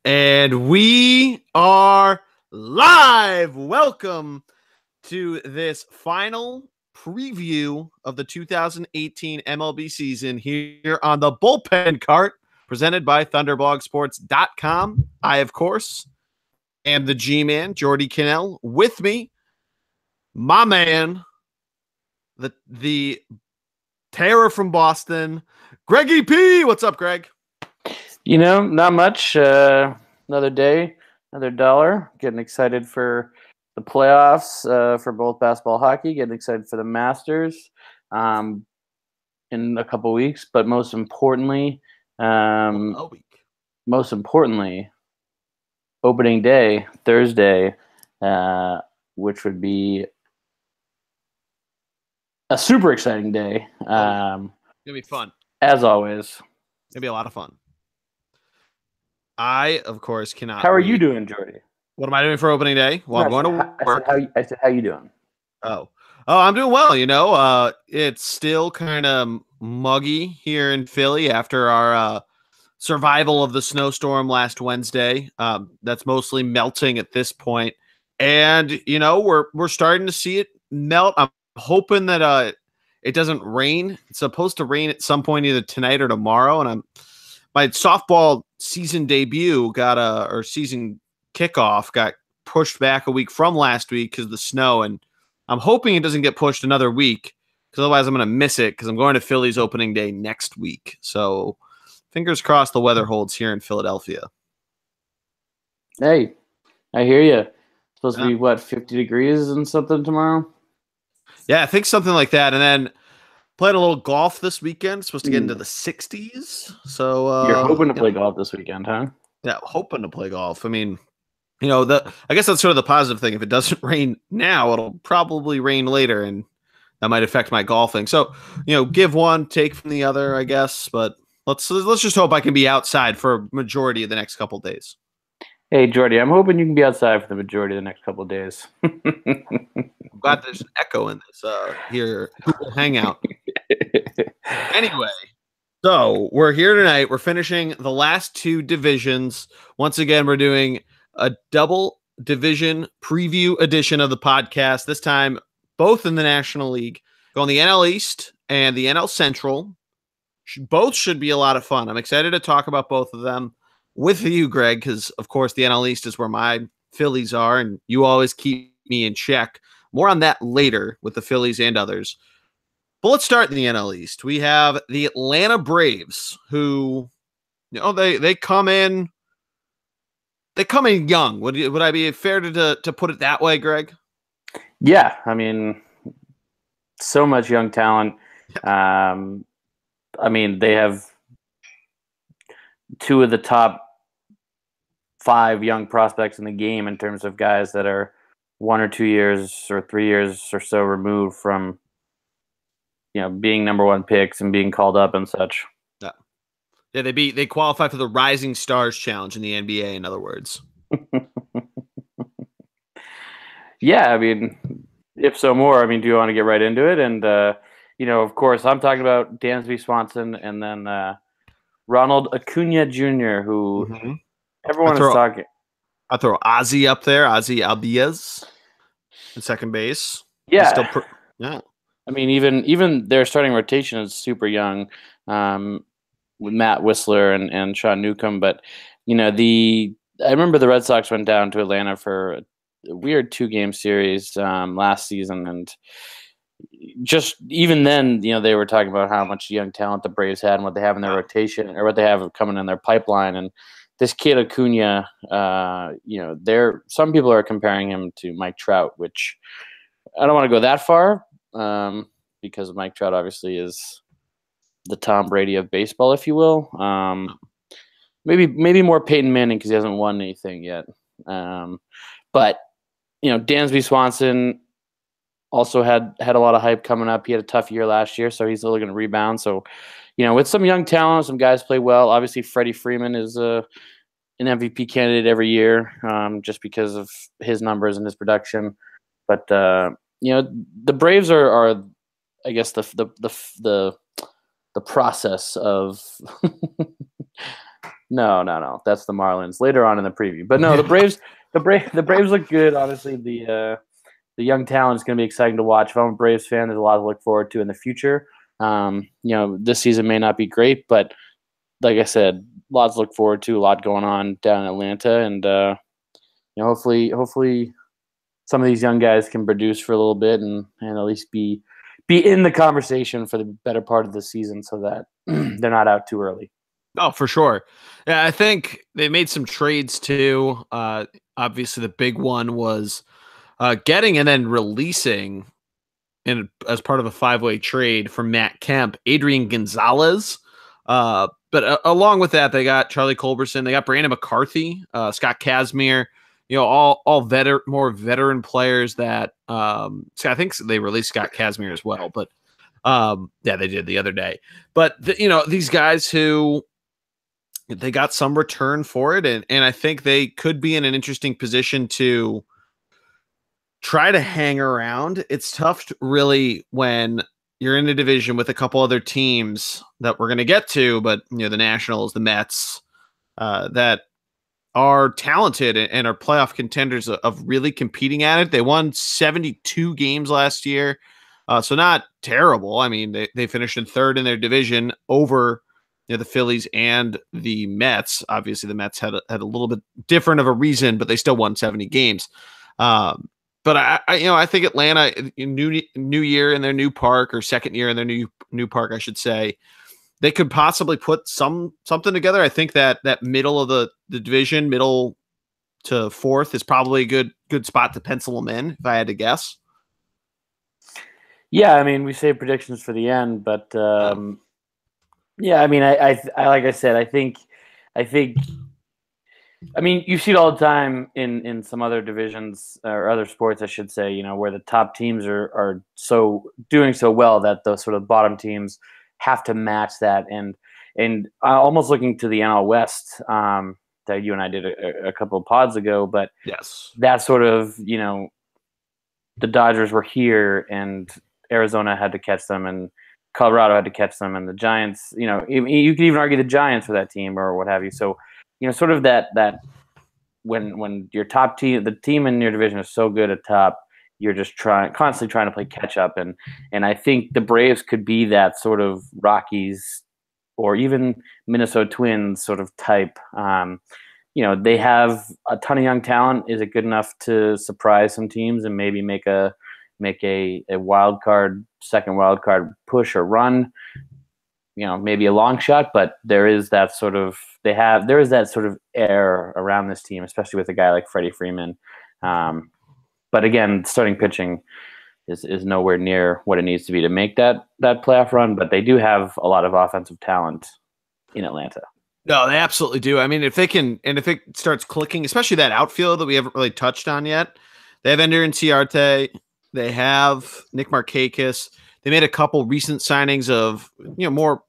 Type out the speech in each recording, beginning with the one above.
And we are live. Welcome to this final preview of the 2018 MLB season here on the Bullpen Cart, presented by ThunderblogSports.com. I, of course, am the G-Man, Jordy Cannell. With me, my man, the terror from Boston, Greggy P. What's up, Greg? Not much. Another day, another dollar. Getting excited for the playoffs for both basketball, hockey. Getting excited for the Masters in a couple weeks. But most importantly, opening day, Thursday, which would be a super exciting day. It's gonna be fun, as always. It's gonna be a lot of fun. I, of course, cannot. How are you doing, Jordy? What am I doing for opening day? Well, I'm going to work. I said, how you doing? Oh, I'm doing well. It's still kind of muggy here in Philly after our survival of the snowstorm last Wednesday. That's mostly melting at this point, and we're starting to see it melt. I'm hoping that it doesn't rain. It's supposed to rain at some point either tonight or tomorrow, and my softball season debut season kickoff got pushed back a week from last week because of the snow, and I'm hoping it doesn't get pushed another week because otherwise I'm going to miss it because I'm going to Philly's opening day next week. So fingers crossed the weather holds here in Philadelphia. Hey, I hear you. Supposed to be, 50 degrees and something tomorrow? Yeah, I think something like that. And then played a little golf this weekend. Supposed to get into the 60s. So you're hoping to play golf this weekend, huh? Yeah, hoping to play golf. I mean, I guess that's sort of the positive thing. If it doesn't rain now, it'll probably rain later, and that might affect my golfing. So, give one, take from the other, I guess. But let's just hope I can be outside for a majority of the next couple of days. Hey, Jordy, I'm hoping you can be outside for the majority of the next couple of days. I'm glad there's an echo in this here hangout. Anyway, so we're here tonight. We're finishing the last two divisions. Once again, we're doing a double division preview edition of the podcast. This time, both in the National League. Going the NL East and the NL Central. Both should be a lot of fun. I'm excited to talk about both of them with you, Greg, because, of course, the NL East is where my Phillies are, and you always keep me in check. More on that later with the Phillies and others. But let's start in the NL East. We have the Atlanta Braves, who, they come in. They come in young. Would I be fair to put it that way, Greg? Yeah, I mean, so much young talent. They have two of the top 5 young prospects in the game in terms of guys that are 1 or 2 years or 3 years or so removed from, being number 1 picks and being called up and such. Yeah, they qualify for the Rising Stars Challenge in the NBA, in other words. Yeah, I mean, if so more, do you want to get right into it? And, of course, I'm talking about Dansby Swanson and then Ronald Acuna Jr., who everyone is talking. I'll throw Ozzy up there, Ozzy Albies in second base. Yeah. Yeah. I mean, even their starting rotation is super young. With Matt Whistler and Sean Newcomb, but I remember the Red Sox went down to Atlanta for a weird 2-game series last season, and just even then, they were talking about how much young talent the Braves had and what they have in their rotation or what they have coming in their pipeline. And this kid Acuna, some people are comparing him to Mike Trout, which I don't want to go that far because Mike Trout obviously is the Tom Brady of baseball, if you will. Maybe more Peyton Manning because he hasn't won anything yet. But Dansby Swanson also had a lot of hype coming up. He had a tough year last year, so he's still going to rebound. So, with some young talent, some guys play well. Obviously, Freddie Freeman is an MVP candidate every year, just because of his numbers and his production. But the Braves are I guess the process of No. That's the Marlins later on in the preview. But no, the Braves look good. Honestly, the young talent is going to be exciting to watch. If I'm a Braves fan, there's a lot to look forward to in the future. This season may not be great, but like I said, lots to look forward to. A lot going on down in Atlanta, and hopefully some of these young guys can produce for a little bit and at least be in the conversation for the better part of the season, so that they're not out too early. Oh, for sure. Yeah, I think they made some trades too. Obviously, the big one was getting and then releasing, as part of a 5-way trade for Matt Kemp, Adrian Gonzalez. But along with that, they got Charlie Culberson, they got Brandon McCarthy, Scott Kazmir. All more veteran players that I think they released Scott Kazmir as well. But yeah, they did the other day. But these guys who they got some return for it, and I think they could be in an interesting position to try to hang around. It's tough really when you're in a division with a couple other teams that we're going to get to, but the Nationals, the Mets, that are talented and are playoff contenders of really competing at it. They won 72 games last year, so not terrible. I mean, they finished in third in their division over the Phillies and the Mets. Obviously, the Mets had a little bit different of a reason, but they still won 70 games. But I think Atlanta, new year in their new park, or second year in their new park, I should say, they could possibly put something together. I think that middle of the division, middle to fourth, is probably a good spot to pencil them in, if I had to guess. Yeah, I mean, we save predictions for the end, but yeah, I mean, I like I said, I think, I mean, you see it all the time in some other divisions or other sports, I should say, where the top teams are doing so well that those sort of bottom teams have to match that. And almost looking to the NL West that you and I did a couple of pods ago, but yes, that sort of, the Dodgers were here and Arizona had to catch them and Colorado had to catch them, and the Giants, you could even argue the Giants for that team or what have you. So, sort of that when your top team, the team in your division is so good at top, you're just constantly trying to play catch up. And I think the Braves could be that sort of Rockies or even Minnesota Twins sort of type. They have a ton of young talent. Is it good enough to surprise some teams and maybe make a second wild card push or run? Maybe a long shot, but there is that sort of air around this team, especially with a guy like Freddie Freeman. But again, starting pitching is nowhere near what it needs to be to make that playoff run. But they do have a lot of offensive talent in Atlanta. No, they absolutely do. I mean, if it starts clicking, especially that outfield that we haven't really touched on yet, they have Ender Inciarte, they have Nick Markakis. They made a couple recent signings of more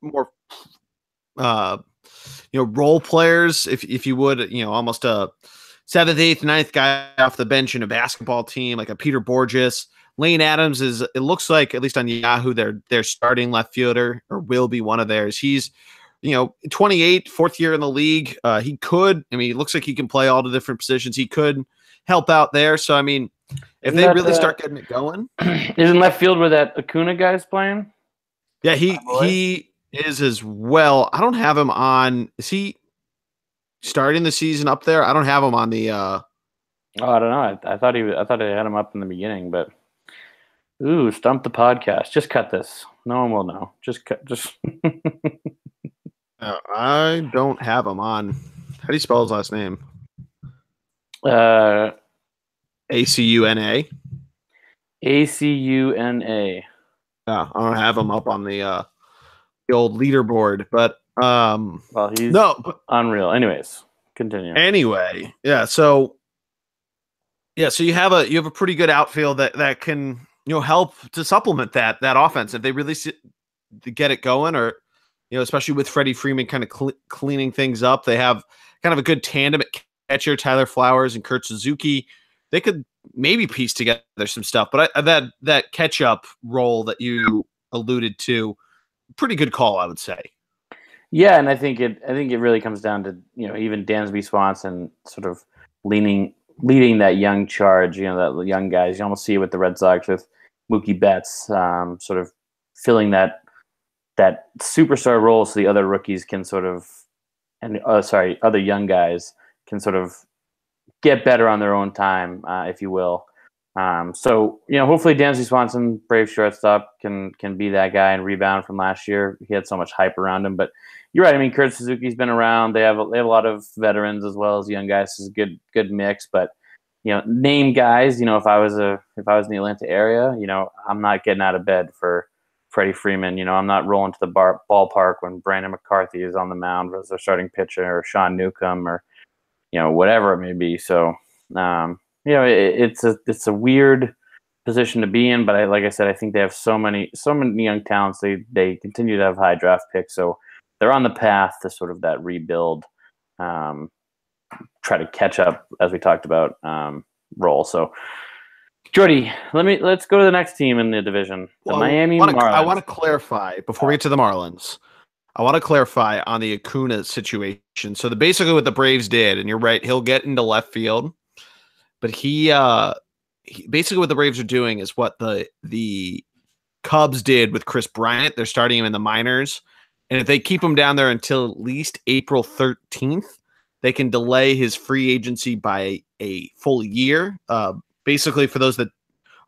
role players, if you would, almost a 7th, 8th, 9th guy off the bench in a basketball team, like a Peter Borges. Lane Adams it looks like, at least on Yahoo, their starting left fielder, or will be one of theirs. He's 28, fourth year in the league. He looks like he can play all the different positions. He could help out there. So, I mean, if they really start getting it going. Isn't left field where that Acuna guy's playing? Yeah, he is as well. I don't have him on. Is he starting the season up there? I don't have him on the. I don't know. I thought I had him up in the beginning, but stump the podcast. Just cut this. No one will know. Just cut. Just. I don't have him on. How do you spell his last name? Acuna. Acuna. Yeah, I don't have him up on the old leaderboard, but well, he's unreal. Anyways, continue. Anyway, yeah. So you have a pretty good outfield that can help to supplement that offense if they really get it going, or especially with Freddie Freeman kind of cleaning things up. They have kind of a good tandem at catcher, Tyler Flowers and Kurt Suzuki. They could maybe piece together some stuff, but that catch-up role that you alluded to, pretty good call, I would say. Yeah, and I think it really comes down to, even Dansby Swanson sort of leading that young charge, that young guys. You almost see it with the Red Sox with Mookie Betts, sort of filling that superstar role, so the other rookies can sort of, and other young guys can sort of get better on their own time, if you will. So hopefully Dansby Swanson, brave shortstop, can be that guy and rebound from last year. He had so much hype around him, but you're right. I mean, Kurt Suzuki's been around. They have a lot of veterans as well as young guys. It's a good mix. But name guys. If I was in the Atlanta area, I'm not getting out of bed for Freddie Freeman. I'm not rolling to the ballpark when Brandon McCarthy is on the mound as their starting pitcher, or Sean Newcomb, or whatever it may be. So it's a weird position to be in, but like I said, I think they have so many young talents. They continue to have high draft picks, so they're on the path to sort of that rebuild, try to catch up, as we talked about, role. So, Jordy, let's go to the next team in the division, the Miami Marlins. I want to clarify before we get to the Marlins. I want to clarify on the Acuna situation. So basically what the Braves did, and you're right, he'll get into left field, but he basically what the Braves are doing is what the Cubs did with Chris Bryant. They're starting him in the minors, and if they keep him down there until at least April 13th, they can delay his free agency by a full year. Basically, for those that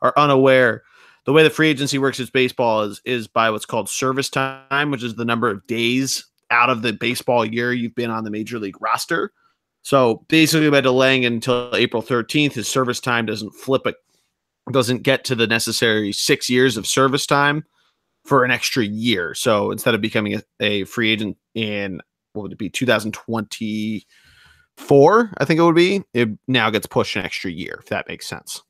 are unaware, the way the free agency works in baseball is by what's called service time, which is the number of days out of the baseball year you've been on the major league roster. So basically, by delaying it until April 13th, his service time doesn't get to the necessary 6 years of service time for an extra year. So instead of becoming a free agent in, what would it be, 2024, I think it would be, it now gets pushed an extra year, if that makes sense.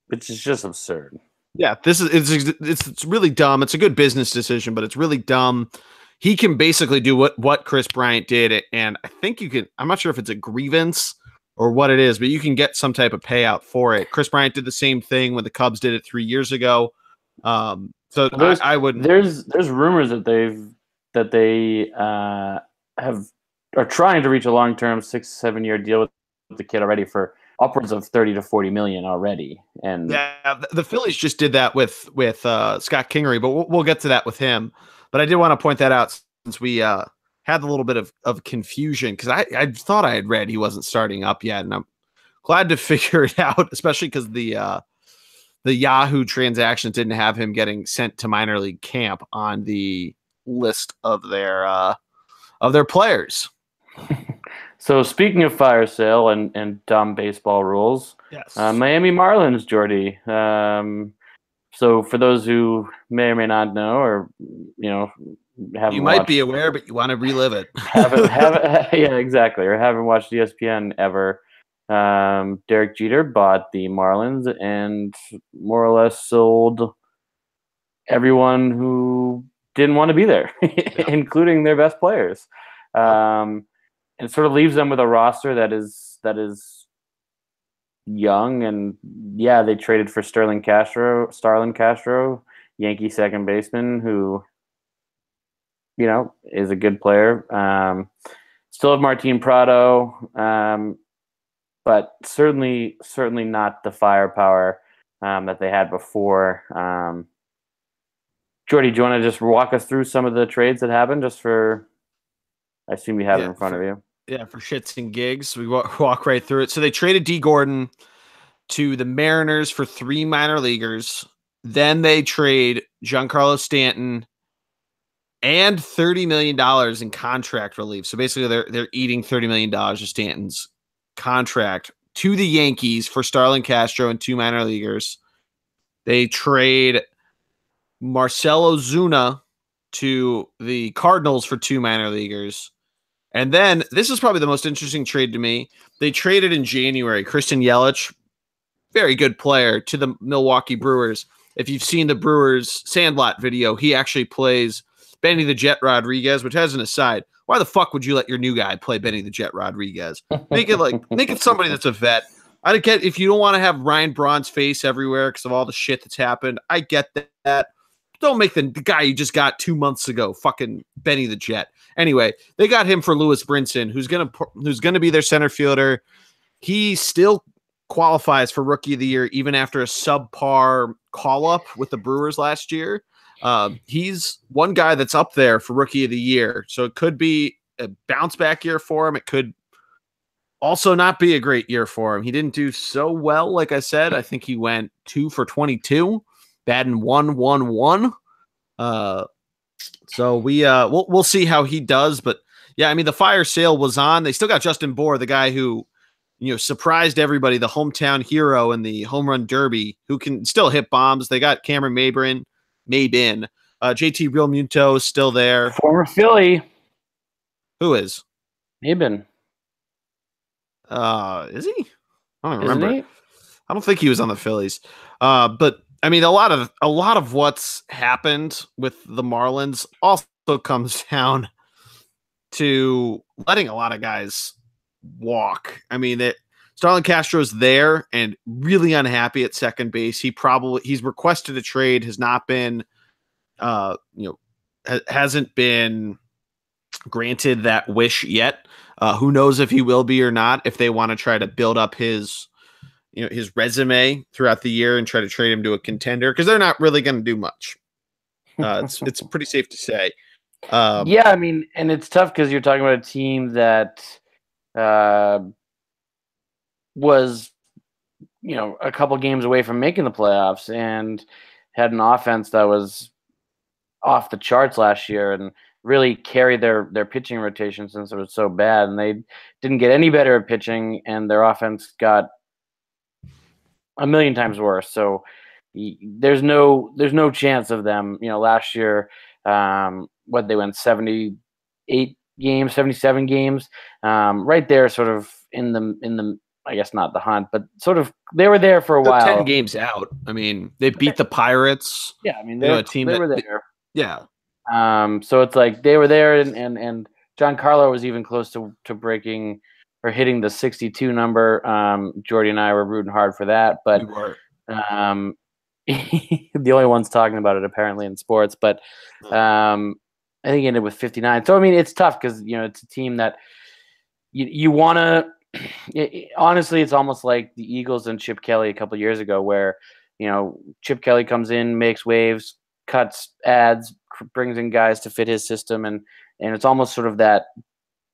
Which is just absurd. Yeah, it's really dumb. It's a good business decision, but it's really dumb. He can basically do what Chris Bryant did, and I think you can. I'm not sure if it's a grievance or what it is, but you can get some type of payout for it. Chris Bryant did the same thing when the Cubs did it 3 years ago. I would. There's rumors that they are trying to reach a long-term 6-7 year deal with the kid already for upwards of 30 to 40 million already. And yeah, the Phillies just did that with Scott Kingery, but we'll get to that with him. But I did want to point that out since we had a little bit of confusion, because I thought I had read he wasn't starting up yet, and I'm glad to figure it out, especially because the Yahoo transaction didn't have him getting sent to minor league camp on the list of their players. So speaking of fire sale and dumb baseball rules, yes, Miami Marlins, Jordy. So for those who may or may not know, or haven't might be aware, but you want to relive it. Yeah, exactly. Or haven't watched ESPN ever. Derek Jeter bought the Marlins and more or less sold everyone who didn't want to be there, including their best players. And sort of leaves them with a roster that is young. And yeah, they traded for Starlin Castro, Yankee second baseman, who is a good player. Still have Martin Prado, but certainly not the firepower that they had before. Jordy, do you want to just walk us through some of the trades that happened? I assume you have it in front of you. Yeah, for shits and gigs. We walk right through it. So they traded D. Gordon to the Mariners for 3 minor leaguers. Then they trade Giancarlo Stanton and $30 million in contract relief. So basically they're eating $30 million of Stanton's contract to the Yankees for Starlin Castro and 2 minor leaguers. They trade Marcell Ozuna to the Cardinals for 2 minor leaguers. And then this is probably the most interesting trade to me. They traded in January Christian Yelich, very good player, to the Milwaukee Brewers. If you've seen the Brewers Sandlot video, he actually plays Benny the Jet Rodriguez, which, as an aside, why the fuck would you let your new guy play Benny the Jet Rodriguez? Make it somebody that's a vet. I get if you don't want to have Ryan Braun's face everywhere because of all the shit that's happened. I get that. Don't make the guy you just got 2 months ago fucking Benny the Jet. Anyway, they got him for Lewis Brinson, who's gonna be their center fielder. He still qualifies for Rookie of the Year even after a subpar call up with the Brewers last year. He's one guy that's up there for Rookie of the Year, so it could be a bounce back year for him. It could also not be a great year for him. He didn't do so well, like I said. I think he went 2 for 22, batting 1-1-1. So we'll see how he does. But yeah, I mean the fire sale was on. They still got Justin Bour, the guy who surprised everybody, the hometown hero in the home run derby, who can still hit bombs. They got Cameron Maybin. JT Realmuto is still there. Former Philly. Who is? Maybin. Is he? I don't remember. Isn't he? I don't think he was on the Phillies. But I mean, a lot of what's happened with the Marlins also comes down to letting a lot of guys walk. I mean, Starlin Castro's there and really unhappy at second base. He's requested a trade, has not been, hasn't been granted that wish yet. Who knows if he will be or not, if they want to try to build up his resume throughout the year and try to trade him to a contender, because they're not really going to do much. It's pretty safe to say. Yeah, I mean, and it's tough because you're talking about a team that was, a couple games away from making the playoffs and had an offense that was off the charts last year and really carried their pitching rotation since it was so bad, and they didn't get any better at pitching, and their offense got a million times worse. So there's no chance of them. Last year, what they went 78 games, 77 games, right there, sort of in the. I guess not the hunt, but sort of they were there for a while. 10 games out. I mean, they beat the Pirates. Yeah, I mean, they're a team they were there. Yeah. So it's like they were there, and Giancarlo was even close to breaking or hitting the 62 number. Jordy and I were rooting hard for that, but the only ones talking about it apparently in sports. But I think he ended with 59. So I mean, it's tough because it's a team that you want to. Honestly, it's almost like the Eagles and Chip Kelly a couple years ago, where Chip Kelly comes in, makes waves, cuts, adds, brings in guys to fit his system, and it's almost sort of that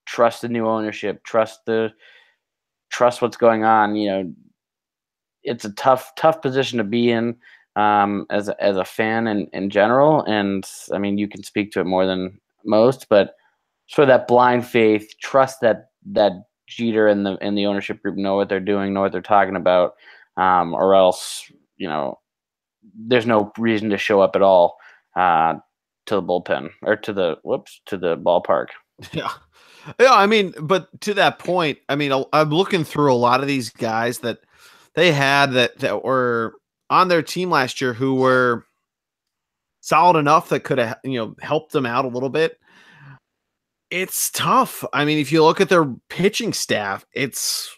trust the new ownership, trust what's going on. It's a tough position to be in as a fan in general, and I mean you can speak to it more than most, but sort of that blind faith, trust that Jeter and the ownership group know what they're doing, know what they're talking about, or else there's no reason to show up at all to the bullpen or to the ballpark. Yeah. I mean, but to that point, I mean, I'm looking through a lot of these guys that they had that were on their team last year who were solid enough that could have helped them out a little bit. It's tough. I mean, if you look at their pitching staff, it's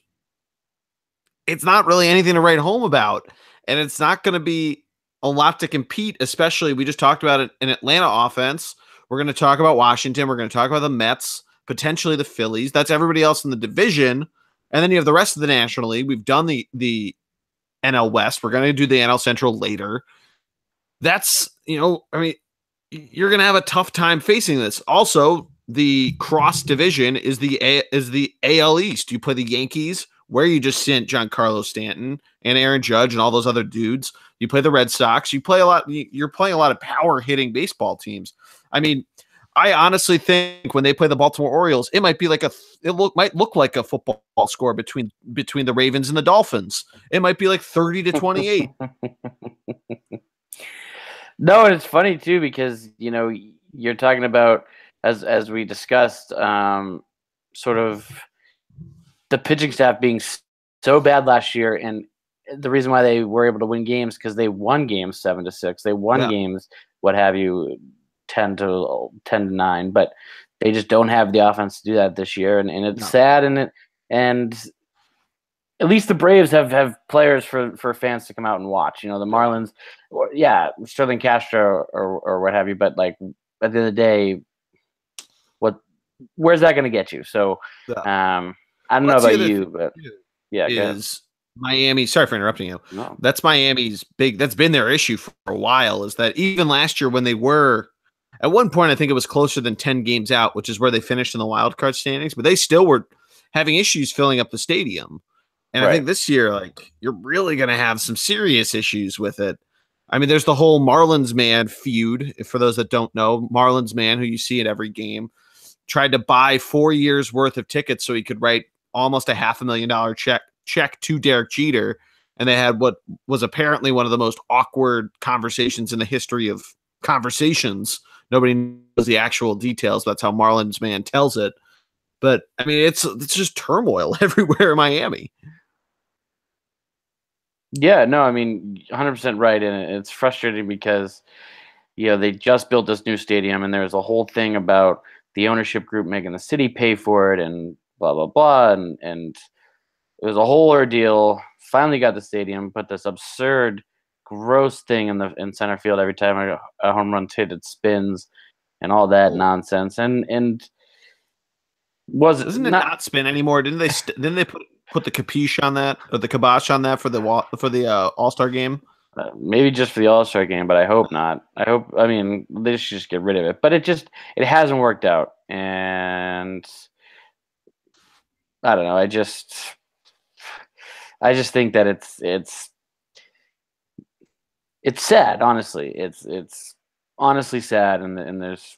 not really anything to write home about, and it's not going to be a lot to compete, especially we just talked about it in Atlanta offense. We're going to talk about Washington. We're going to talk about the Mets, potentially the Phillies. That's everybody else in the division. And then you have the rest of the National League. We've done the NL West. We're going to do the NL Central later. That's, I mean, you're going to have a tough time facing this. Also, the cross division is the AL East. You play the Yankees, where you just sent Giancarlo Stanton and Aaron Judge and all those other dudes. You play the Red Sox. You're playing a lot of power hitting baseball teams. I mean, I honestly think when they play the Baltimore Orioles, it might be like might look like a football score between the Ravens and the Dolphins. It might be like 30-28. No, and it's funny too because you're talking about as we discussed, sort of the pitching staff being so bad last year, and the reason why they were able to win games because they won games 7-6. They won games, what have you, 10-9, but they just don't have the offense to do that this year, and it's sad. And at least the Braves have players for fans to come out and watch. The Marlins, Sterling Castro or what have you, but like at the end of the day, where's that going to get you? So, I don't know about you, but yeah, is Miami. Sorry for interrupting you. No. That's Miami's that's been their issue for a while, is that even last year when they were at one point, I think it was closer than 10 games out, which is where they finished in the wild card standings, but they still were having issues filling up the stadium. And I think this year, like, you're really going to have some serious issues with it. I mean, there's the whole Marlins man feud. For those that don't know, Marlins man, who you see at every game, tried to buy 4 years worth of tickets so he could write almost a $500,000 check to Derek Jeter. And they had what was apparently one of the most awkward conversations in the history of conversations. Nobody knows the actual details. That's how Marlins man tells it. But I mean, it's just turmoil everywhere in Miami. Yeah, no, I mean, 100% right. And it's frustrating because, they just built this new stadium and there's a whole thing about the ownership group making the city pay for it and blah, blah, blah. And it was a whole ordeal. Finally got the stadium, put this absurd, gross thing in center field every time a home run hit, it spins and all that nonsense. And doesn't it not spin anymore? Didn't they put the capiche on that, or the kibosh on that for the All-Star game? Maybe just for the All-Star game, but I hope not. I mean, they should just get rid of it. But it hasn't worked out. And I don't know. I just think that it's sad, honestly. It's honestly sad, and there's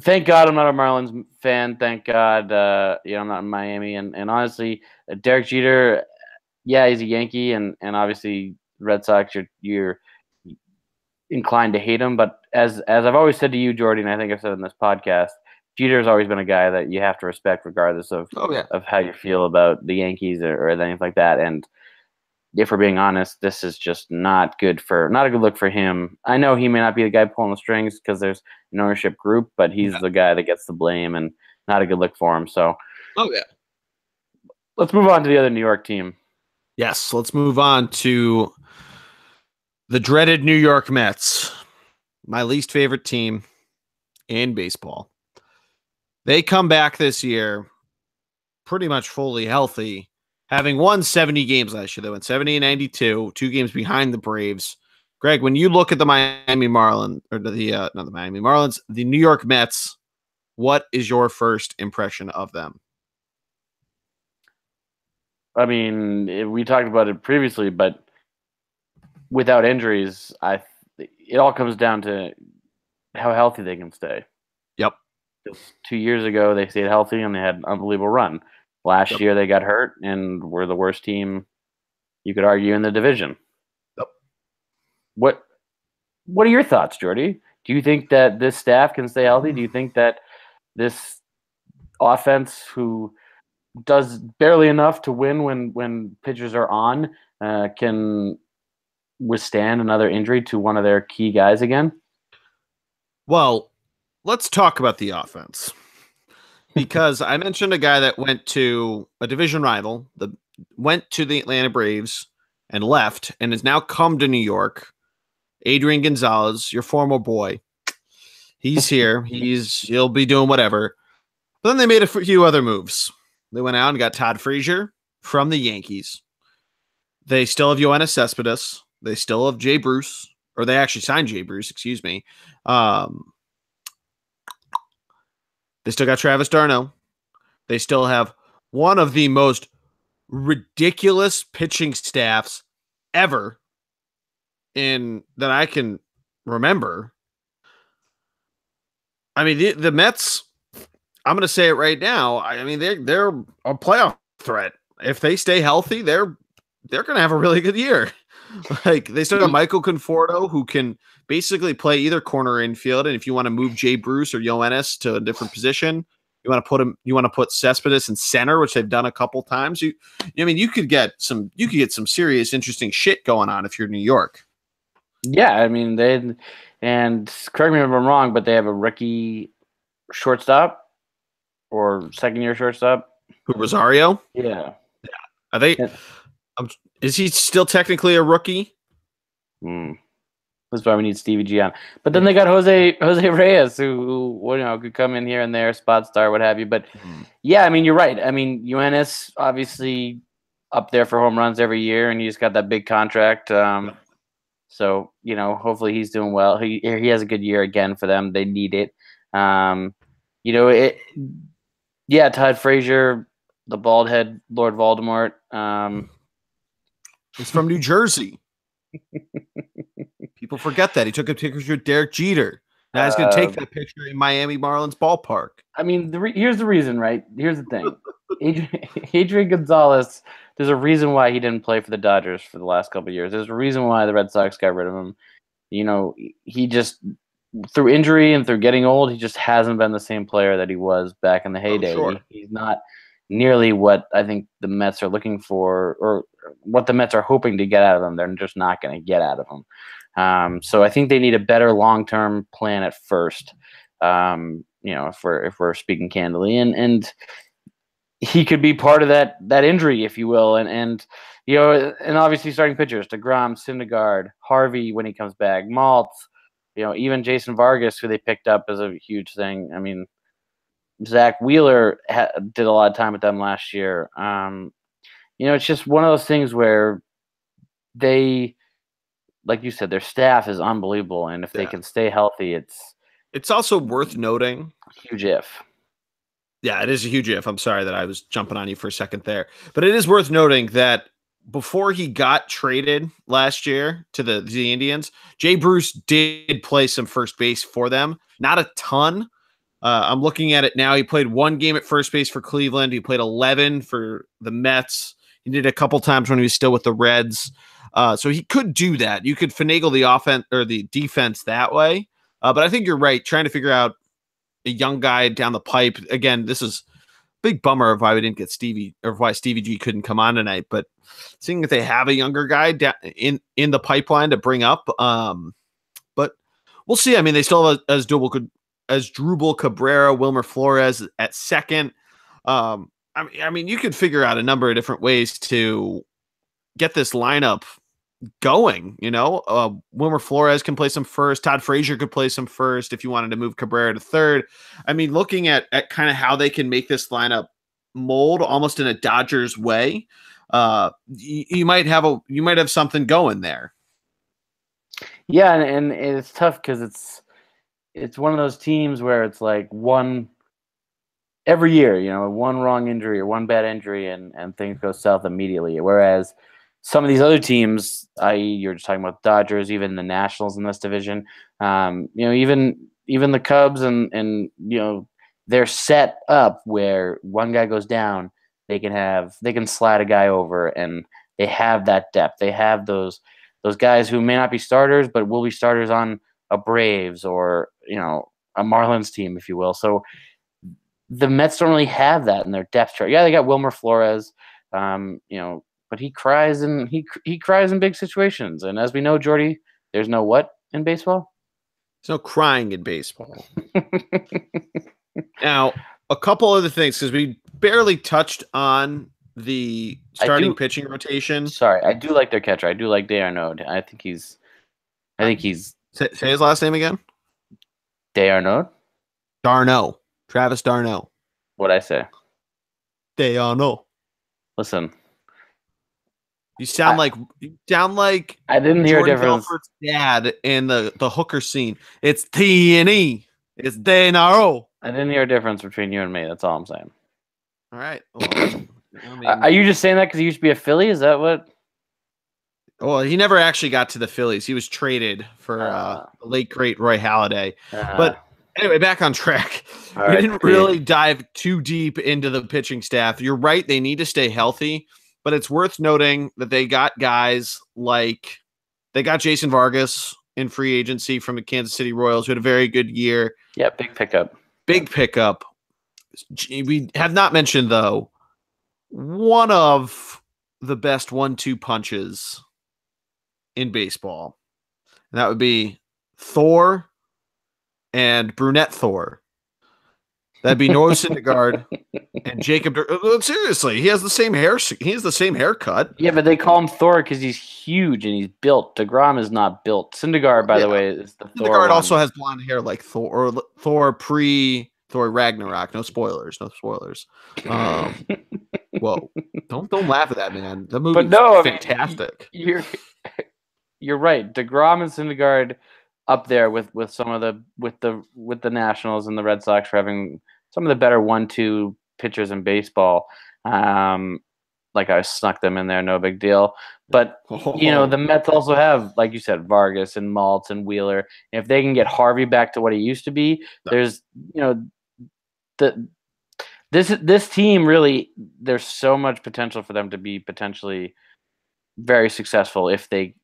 thank God I'm not a Marlins fan. Thank God, I'm not in Miami. And honestly, Derek Jeter, yeah, he's a Yankee, and obviously Red Sox, you're inclined to hate him. But as I've always said to you, Jordy, and I think I've said in this podcast, Jeter's always been a guy that you have to respect regardless of how you feel about the Yankees or anything like that. And if we're being honest, this is just not a good look for him. I know he may not be the guy pulling the strings because there's an ownership group, but he's the guy that gets the blame, and not a good look for him. So, let's move on to the other New York team. Yes, let's move on to the dreaded New York Mets, my least favorite team in baseball. They come back this year pretty much fully healthy, having won 70 games last year. They went 70 and 92, 2 games behind the Braves. Greg, when you look at the Miami Marlins, or not the Miami Marlins, the New York Mets, what is your first impression of them? I mean, we talked about it previously, but without injuries, it all comes down to how healthy they can stay. Yep. 2 years ago, they stayed healthy and they had an unbelievable run. Last year, they got hurt and were the worst team, you could argue, in the division. Yep. What are your thoughts, Jordy? Do you think that this staff can stay healthy? Do you think that this offense, who does barely enough to win when pitchers are on, can withstand another injury to one of their key guys again? Well, let's talk about the offense, because I mentioned a guy that went to a division rival, went to the Atlanta Braves and left, and has now come to New York. Adrian Gonzalez, your former boy. He's here. He'll be doing whatever. But then they made a few other moves. They went out and got Todd Frazier from the Yankees. They still have Yoenis Cespedes. They still have Jay Bruce, or they actually signed Jay Bruce, excuse me. They still got Travis d'Arnaud. They still have one of the most ridiculous pitching staffs ever that I can remember. I mean, the Mets, I'm going to say it right now. I mean, they're a playoff threat. If they stay healthy, they're going to have a really good year. Like, they still got Michael Conforto, who can basically play either corner infield. And if you want to move Jay Bruce or Yoenis to a different position, you want to put Cespedes in center, which they've done a couple times. You could get some serious, interesting shit going on if you're New York. Yeah, I mean, and correct me if I'm wrong, but they have a rookie shortstop or second-year shortstop. Who, Rosario? Yeah. Are they? Is he still technically a rookie? That's why we need Stevie G on. But then they got Jose Reyes, who could come in here and there, spot star, what have you. But yeah, I mean, you're right. I mean, Yoenis obviously up there for home runs every year, and he's got that big contract. So hopefully he's doing well. He has a good year again for them. They need it. Yeah, Todd Frazier, the bald head Lord Voldemort. He's from New Jersey. People forget that. He took a picture with Derek Jeter. Now he's going to take that picture in Miami Marlins ballpark. I mean, here's the reason, right? Here's the thing. Adrian Gonzalez, there's a reason why he didn't play for the Dodgers for the last couple of years. There's a reason why the Red Sox got rid of him. He just, through injury and through getting old, he just hasn't been the same player that he was back in the heyday. Sure. He's not nearly what I think the Mets are looking for, or what the Mets are hoping to get out of him. They're just not going to get out of him. So I think they need a better long-term plan at first. If we're speaking candidly, and he could be part of that injury, if you will, and obviously starting pitchers: DeGrom, Syndergaard, Harvey when he comes back, Maltz, even Jason Vargas, who they picked up, is a huge thing. I mean, Zach Wheeler did a lot of time with them last year. It's just one of those things where they, like you said, their staff is unbelievable, and if they can stay healthy, it's also worth noting. Huge if. Yeah, it is a huge if. I'm sorry that I was jumping on you for a second there, but it is worth noting that before he got traded last year to the Indians, Jay Bruce did play some first base for them. Not a ton. I'm looking at it now. He played 1 game at first base for Cleveland. He played 11 for the Mets. He did a couple times when he was still with the Reds. So he could do that. You could finagle the offense or the defense that way. But I think you're right. Trying to figure out a young guy down the pipe. Again, this is a big bummer of why we didn't get Stevie, or why Stevie G couldn't come on tonight. But seeing that they have a younger guy in the pipeline to bring up, but we'll see. I mean, they still have Asdrubal Cabrera, Wilmer Flores at second. I mean, you could figure out a number of different ways to get this lineup going. Wilmer Flores can play some first. Todd Frazier could play some first if you wanted to move Cabrera to third. I mean, looking at kind of how they can make this lineup mold almost in a Dodgers way, you might have something going there. Yeah, and it's tough because it's one of those teams where it's like one every year, one wrong injury or one bad injury and things go south immediately. Whereas some of these other teams, i.e. you're just talking about Dodgers, even the Nationals in this division, even the Cubs and they're set up where one guy goes down, they can slide a guy over, and they have that depth. They have those guys who may not be starters, but will be starters on a Braves or a Marlins team, if you will. So the Mets don't really have that in their depth chart. Yeah, they got Wilmer Flores, but he cries in big situations. And as we know, Jordy, there's no what in baseball? There's no crying in baseball. Now, a couple other things, because we barely touched on the starting pitching rotation. Sorry, I do like their catcher. I do like D'Arnaud. I think he's say his last name again. D'Arnaud. Travis d'Arnaud. What'd I say? D'Arnaud. Listen. You sound like I didn't hear Jordan a difference. Belfort's dad in the hooker scene. It's T&E. It's D'Arnaud. I didn't hear a difference between you and me. That's all I'm saying. All right. Well, are you just saying that because he used to be a Philly? Is that what? Well, he never actually got to the Phillies. He was traded for the late great Roy Halladay. But anyway, back on track. We didn't really dive too deep into the pitching staff. You're right. They need to stay healthy. But it's worth noting that they got guys like they got Jason Vargas in free agency from the Kansas City Royals, who had a very good year. Yeah, big pickup. We have not mentioned, though, one of the best 1-2 punches in baseball. And that would be Thor and Brunette Thor. That'd be Noah Syndergaard And Jacob, seriously, he has the same hair. He has the same haircut. Yeah, but they call him Thor because he's huge and he's built. DeGrom is not built. Syndergaard, by the way, is the Thor Syndergaard one. also has blonde hair like Thor, or Thor pre-Thor Ragnarok. No spoilers. No spoilers. Whoa! Don't laugh at that, man. The movie is fantastic. You're right. DeGrom and Syndergaard up there with some of the Nationals and the Red Sox for having some of the better 1-2 pitchers in baseball. Like I snuck them in there, no big deal. But the Mets also have, like you said, Vargas and Maltz and Wheeler. And if they can get Harvey back to what he used to be, there's this team really, there's so much potential for them to be potentially very successful if the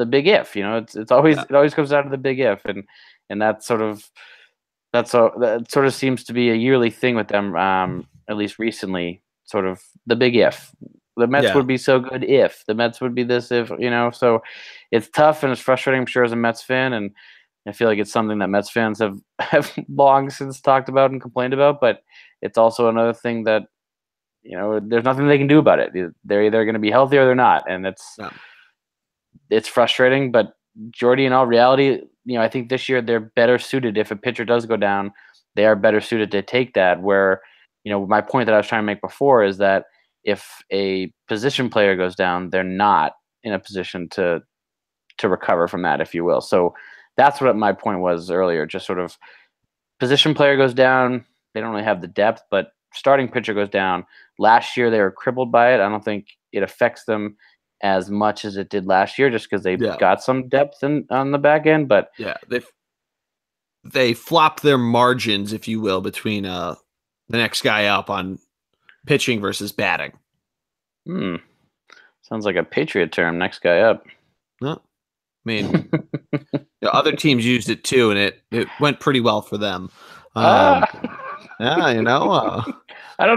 big if, it's always it always comes down to the big if, and that sort of seems to be a yearly thing with them, at least recently. Sort of the big if the Mets would be so good, if the Mets would be this, if so it's tough and it's frustrating, I'm sure, as a Mets fan, and I feel like it's something that Mets fans have long since talked about and complained about, but it's also another thing that there's nothing they can do about it. They're either going to be healthy or they're not, and it's frustrating. But Jordy, in all reality, I think this year they're better suited. If a pitcher does go down, they are better suited to take that. Where my point that I was trying to make before is that if a position player goes down, they're not in a position to recover from that, if you will. So that's what my point was earlier. Just sort of position player goes down, they don't really have the depth, but starting pitcher goes down. Last year they were crippled by it. I don't think it affects them as much as it did last year, just because they've got some depth on the back end. But they flopped their margins, if you will, between the next guy up on pitching versus batting. Sounds like a Patriot term, next guy up. No. I mean, other teams used it too, and it went pretty well for them. I don't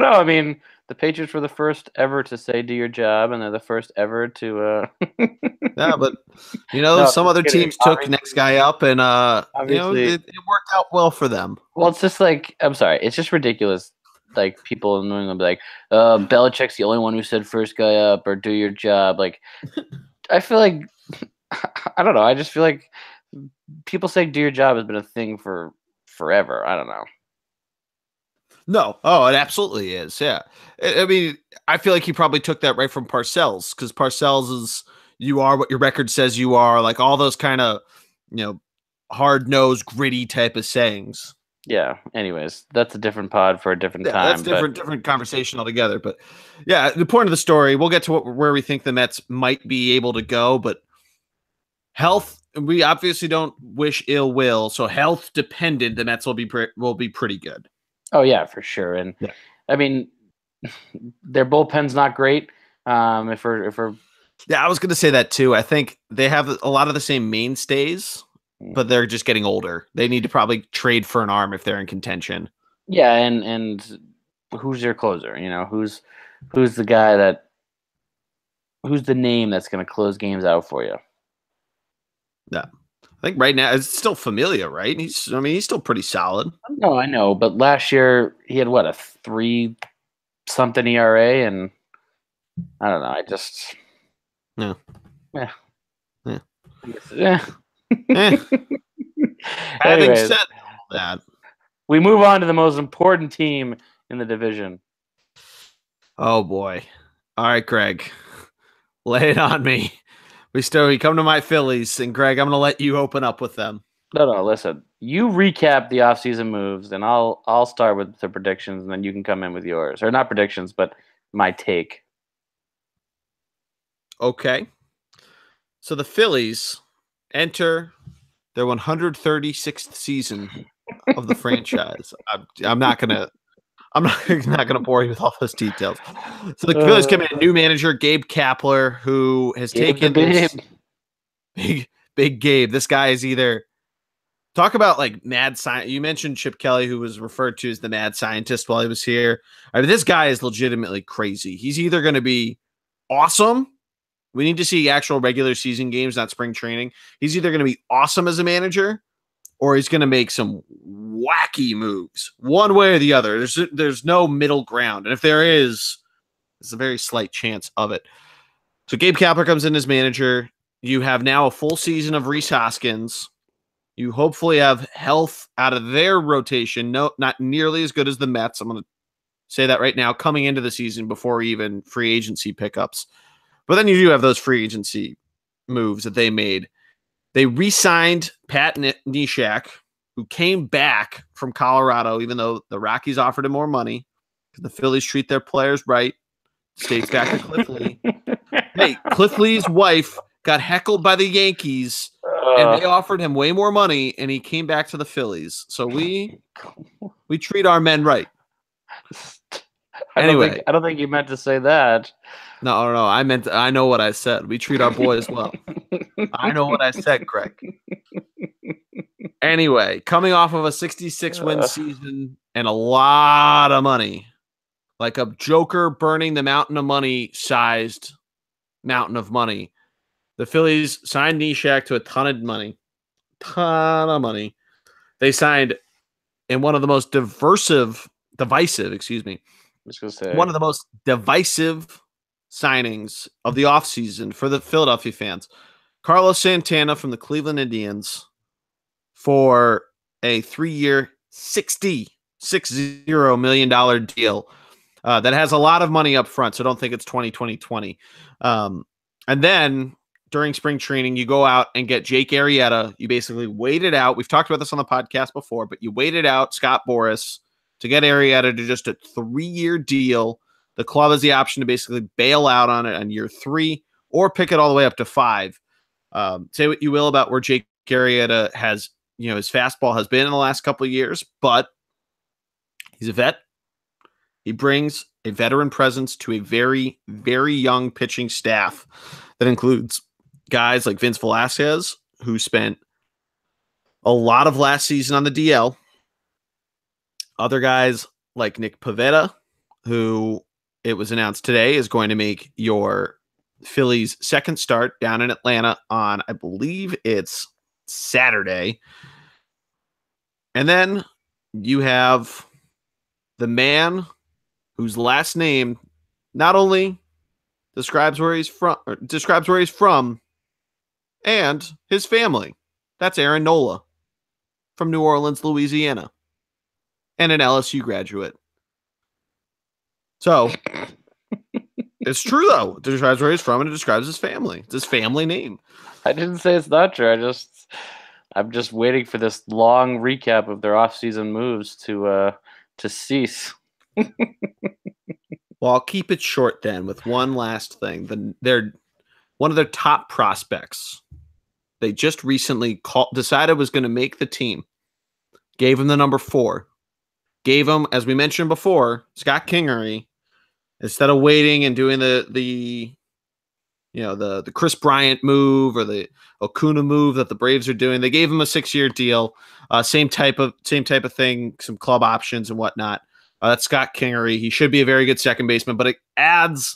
know. I mean, the Patriots were the first ever to say "do your job," and they're the first ever to. Yeah, but some other teams took next guy up, and it worked out well for them. Well, it's just like, I'm sorry, it's just ridiculous. Like, people in New England be like, Belichick's the only one who said first guy up or do your job. Like, I feel like, I don't know. I just feel like people saying do your job has been a thing for forever. I don't know. No. Oh, it absolutely is. Yeah. I mean, I feel like he probably took that right from Parcells, because Parcells is, you are what your record says you are, like all those kind of, hard-nosed, gritty type of sayings. Yeah. Anyways, that's a different pod for a different time. That's different conversation altogether. But yeah, the point of the story, we'll get to where we think the Mets might be able to go, but health, we obviously don't wish ill will. So health dependent, the Mets will be pretty good. Oh yeah, for sure. And I mean, their bullpen's not great. If we're yeah, I was going to say that too. I think they have a lot of the same mainstays, but they're just getting older. They need to probably trade for an arm if they're in contention. Yeah, and who's your closer? Who's the guy who's the name that's going to close games out for you? Yeah. I think right now it's still Familia, right? He's still pretty solid. No, I know, but last year he had a 3-something ERA, and I don't know. I just Yeah. Having Anyways, said that, we move on to the most important team in the division. Oh boy! All right, Greg, lay it on me. We come to my Phillies, and Greg, I'm going to let you open up with them. No, listen. You recap the offseason moves, and I'll start with the predictions, and then you can come in with yours. Or not predictions, but my take. Okay. So the Phillies enter their 136th season of the franchise. I'm not gonna bore you with all those details. So the Phillies come in a new manager, Gabe Kapler, who has taken this big Gabe. This guy is either talk about like mad science. You mentioned Chip Kelly, who was referred to as the mad scientist while he was here. I mean, this guy is legitimately crazy. He's either going to be awesome. We need to see actual regular season games, not spring training. He's either going to be awesome as a manager, or he's going to make some wacky moves, one way or the other. There's no middle ground, and if there is, there's a very slight chance of it. So Gabe Kapler comes in as manager. You have now a full season of Rhys Hoskins. You hopefully have health out of their rotation. No, not nearly as good as the Mets. I'm going to say that right now, coming into the season before even free agency pickups. But then you do have those free agency moves that they made. They re-signed Pat Neshek, who came back from Colorado, even though the Rockies offered him more money. The Phillies treat their players right. States back to Cliff Lee. Hey, Cliff Lee's wife got heckled by the Yankees, and they offered him way more money, and he came back to the Phillies. So we treat our men right. I don't think you meant to say that. No. I know what I said. We treat our boys well. I know what I said, Greg. Anyway, coming off of a 66-win season and a lot of money, like a Joker burning the mountain of money sized mountain of money, the Phillies signed Neshek to a ton of money. They signed in one of the most divisive, one of the most divisive signings of the offseason for the Philadelphia fans. Carlos Santana from the Cleveland Indians for a 3-year, $60 million deal that has a lot of money up front, so don't think it's 2020. And then during spring training, you go out and get Jake Arrieta. You basically waited out. We've talked about this on the podcast before, but you waited out Scott Boras to get Arrieta to just a 3-year deal. The club has the option to basically bail out on it on year 3 or pick it all the way up to 5. Say what you will about where Jake Arrieta has, his fastball has been in the last couple of years, but he's a vet. He brings a veteran presence to a very, very young pitching staff that includes guys like Vince Velasquez, who spent a lot of last season on the DL. Other guys like Nick Pivetta, who it was announced today is going to make your Phillies' second start down in Atlanta on, I believe it's Saturday. And then you have the man whose last name not only describes where he's from and his family. That's Aaron Nola from New Orleans, Louisiana, and an LSU graduate. So it's true, though. It describes where he's from and it describes his family. It's his family name. I didn't say it's not true. I'm just waiting for this long recap of their off-season moves to cease. Well, I'll keep it short then with one last thing. They're one of their top prospects. They just recently decided was going to make the team. Gave him the number 4. Gave him, as we mentioned before, Scott Kingery. Instead of waiting and doing the Chris Bryant move or the Acuna move that the Braves are doing, they gave him a 6-year deal. Same type of thing, some club options and whatnot. That's Scott Kingery. He should be a very good second baseman, but it adds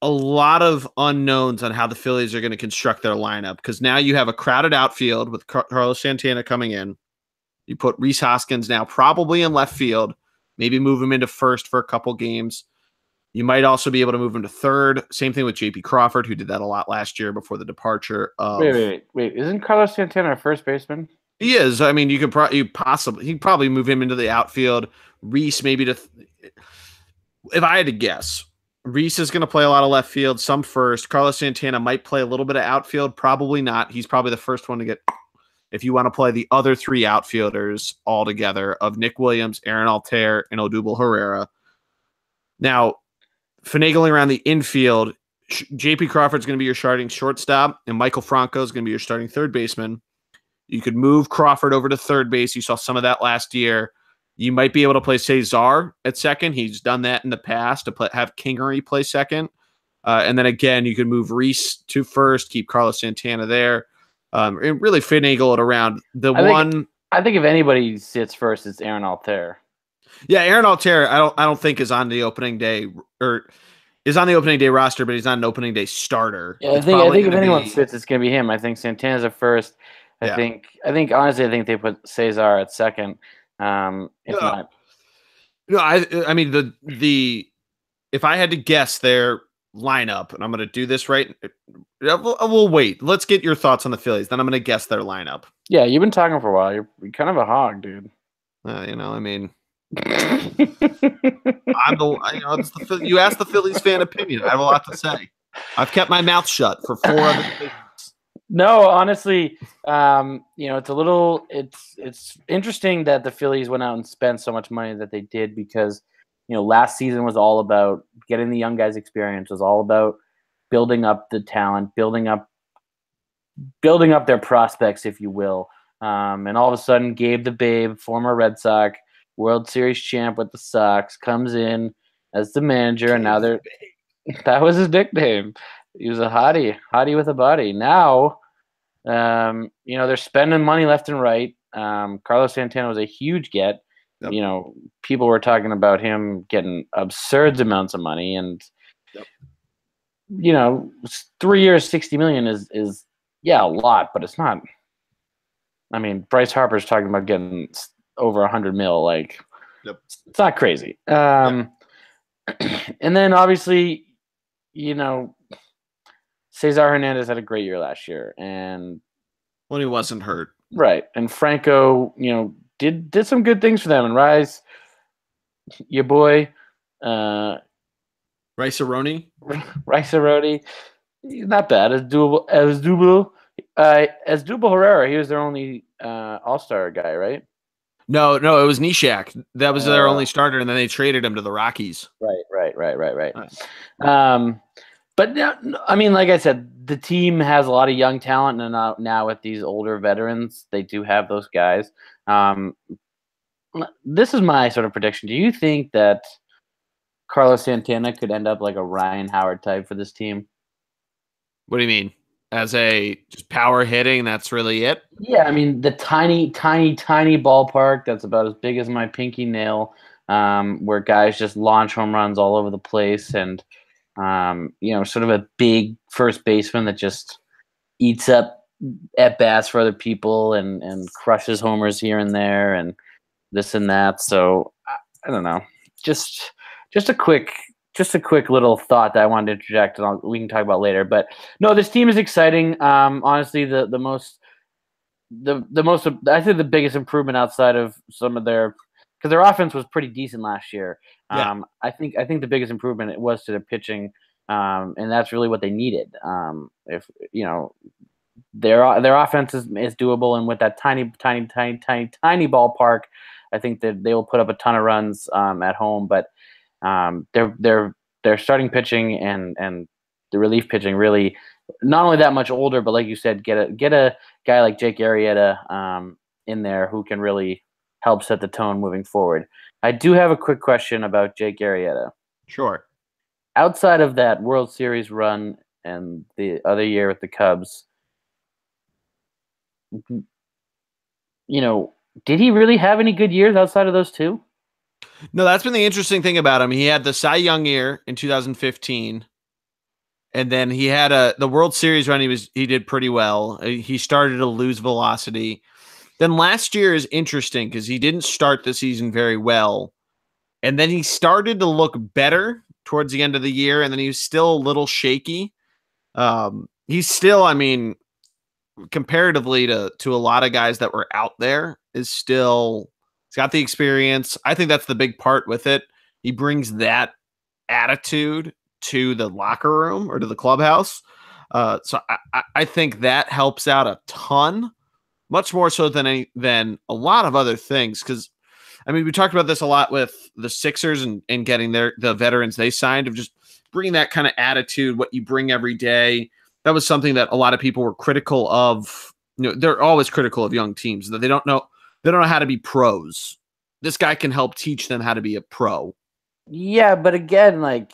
a lot of unknowns on how the Phillies are going to construct their lineup, because now you have a crowded outfield with Carlos Santana coming in. You put Rhys Hoskins now probably in left field, maybe move him into first for a couple games. You might also be able to move him to third. Same thing with J.P. Crawford, who did that a lot last year before the departure of... Wait. Isn't Carlos Santana a first baseman? He is. I mean, he'd probably move him into the outfield. Rhys maybe if I had to guess, Rhys is going to play a lot of left field, some first. Carlos Santana might play a little bit of outfield, probably not. He's probably the first one to get, if you want to play the other 3 outfielders all together of Nick Williams, Aaron Altair, and Odubel Herrera. Now, finagling around the infield, J.P. Crawford's going to be your starting shortstop, and Michael Franco is going to be your starting third baseman. You could move Crawford over to third base. You saw some of that last year. You might be able to play Cesar at second. He's done that in the past to have Kingery play second. And then again, you could move Rhys to first, keep Carlos Santana there, and really finagle it around. I think if anybody sits first, it's Aaron Altair. Yeah, Aaron Altair, I don't think is on the opening day or is on the opening day roster, but he's not an opening day starter. Yeah, I think if anyone sits, it's going to be him. I think Santana's at first. I think honestly, I think they put Cesar at second. If No, not, no, I mean the if I had to guess their lineup, and I'm going to do this right, we'll wait. Let's get your thoughts on the Phillies. Then I'm going to guess their lineup. yeah, you've been talking for a while. You're kind of a hog, dude. I mean, it's you asked the Phillies fan opinion. I have a lot to say. I've kept my mouth shut for 4 other divisions. No, honestly, it's a little. It's interesting that the Phillies went out and spent so much money that they did because, last season was all about getting the young guys experience. It was all about building up the talent, building up their prospects, if you will. And all of a sudden, Gabe the Babe, former Red Sox, World Series champ with the Sox, comes in as the manager, and now that was his nickname. He was a hottie with a body. Now, they're spending money left and right. Carlos Santana was a huge get. Yep. People were talking about him getting absurd amounts of money, and 3 years, $60 million is a lot, but it's not. I mean, Bryce Harper's talking about getting over $100 million. Like, yep. It's not crazy. Yep. And then obviously, Cesar Hernandez had a great year last year, and when he wasn't hurt, right? And Franco, did some good things for them. And Rise, your boy, Rice-A-Roni, not bad. As Dubal Herrera, he was their only All-Star guy, right? No, it was Nishak. That was their only starter, and then they traded him to the Rockies. Right. But I mean, like I said, the team has a lot of young talent, and now with these older veterans, they do have those guys. This is my sort of prediction. Do you think that Carlos Santana could end up like a Ryan Howard type for this team? What do you mean? As a just power hitting, that's really it? Yeah, I mean, the tiny ballpark that's about as big as my pinky nail, where guys just launch home runs all over the place, and sort of a big first baseman that just eats up at bats for other people and crushes homers here and there and this and that. So I don't know. Just a quick little thought that I wanted to interject, and we can talk about later. But no, this team is exciting. Honestly, the most I think the biggest improvement outside of some of their, because their offense was pretty decent last year. Yeah. I think the biggest improvement it was to their pitching, and that's really what they needed. If their offense is doable, and with that tiny ballpark, I think that they will put up a ton of runs at home. But their starting pitching and the relief pitching really not only that much older, but like you said, get a guy like Jake Arrieta in there who can really help set the tone moving forward. I do have a quick question about Jake Arrieta. Sure. Outside of that World Series run and the other year with the Cubs, did he really have any good years outside of those two? No, that's been the interesting thing about him. He had the Cy Young year in 2015. And then he had the World Series run. He did pretty well. He started to lose velocity. Then last year is interesting because he didn't start the season very well. And then he started to look better towards the end of the year. And then he was still a little shaky. He's still, I mean, comparatively to a lot of guys that were out there, he's got the experience. I think that's the big part with it. He brings that attitude to the locker room or to the clubhouse. So I think that helps out a ton, much more so than a lot of other things. Because, I mean, we talked about this a lot with the Sixers and getting the veterans they signed, of just bringing that kind of attitude, what you bring every day. That was something that a lot of people were critical of. They're always critical of young teams, that they don't know how to be pros. This guy can help teach them how to be a pro. Yeah, but again, like,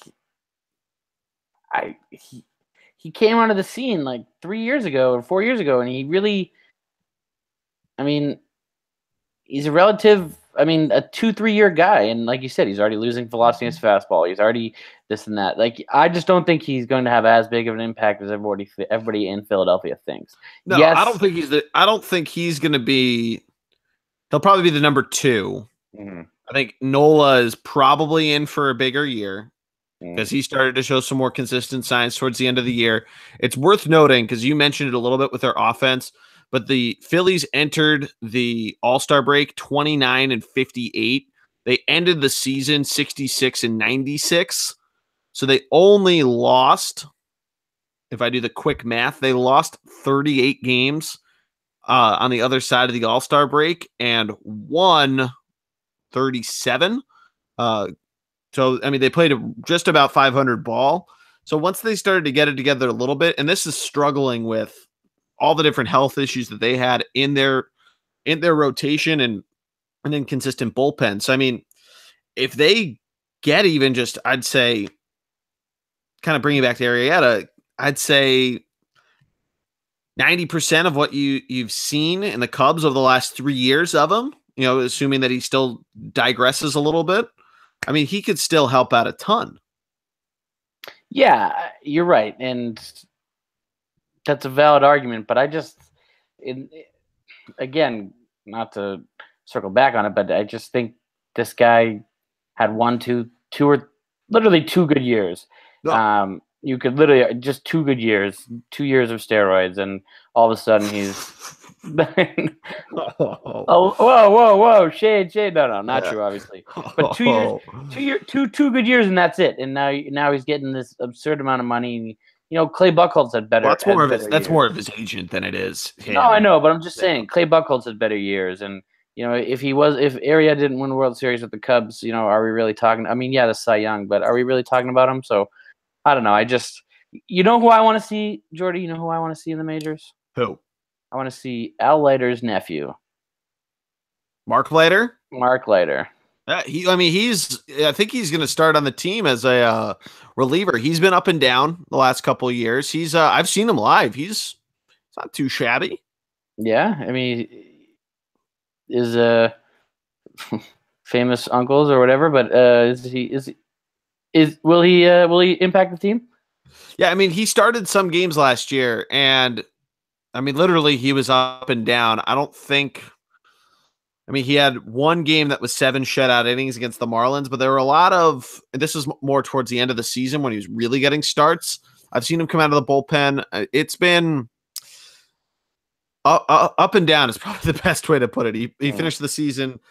he came onto the scene like 3 years ago or 4 years ago, and he really, I mean, he's a relative I mean, a 2-3 year guy, and like you said, he's already losing velocity in his fastball. He's already this and that. Like, I just don't think he's going to have as big of an impact as everybody in Philadelphia thinks. No, I Yes. don't think I don't think he's going to be. He'll probably be the number 2. Mhm. I think Nola is probably in for a bigger year Mm. because he started to show some more consistent signs towards the end of the year. It's worth noting because you mentioned it a little bit with their offense, but the Phillies entered the All-Star break 29-58. They ended the season 66-96. So they only lost, if I do the quick math, they lost 38 games on the other side of the All-Star break and won 37. So, I mean, they played just about 500 ball. So once they started to get it together a little bit, and this is struggling with all the different health issues that they had in their rotation and an inconsistent bullpen. So, I mean, if they get even just, I'd say, kind of bringing back to Arrieta, I'd say 90% of what you've seen in the Cubs over the last 3 years of him, assuming that he still digresses a little bit. I mean, he could still help out a ton. Yeah, you're right, and that's a valid argument. But I just, again, not to circle back on it, but I just think this guy had two or literally 2 good years. No. You could literally just 2 good years, 2 years of steroids, and all of a sudden he's. Oh, whoa! Shade! No, not true, obviously. But 2 years, 2 good years, and that's it. And now he's getting this absurd amount of money. And, Clay Buchholz had better. Well, that's more of his. Better That's years. more of his agent than it is him. No, I know, but I'm just saying Clay Buchholz had better years, and if Arrieta didn't win the World Series with the Cubs, are we really talking? I mean, yeah, the Cy Young, but are we really talking about him? So I don't know. I just, who I want to see, Jordy. You know who I want to see in the majors? Who? I want to see Al Leiter's nephew, Mark Leiter. Mark Leiter. I think he's going to start on the team as a reliever. He's been up and down the last couple of years. I've seen him live. He's not too shabby. Yeah, I mean, is famous uncles or whatever, but will he impact the team? Yeah, I mean, he started some games last year, and I mean, literally, he was up and down. He had one game that was 7 shutout innings against the Marlins, but there were a lot of, this is more towards the end of the season when he was really getting starts. I've seen him come out of the bullpen. It's been up and down is probably the best way to put it. He finished the season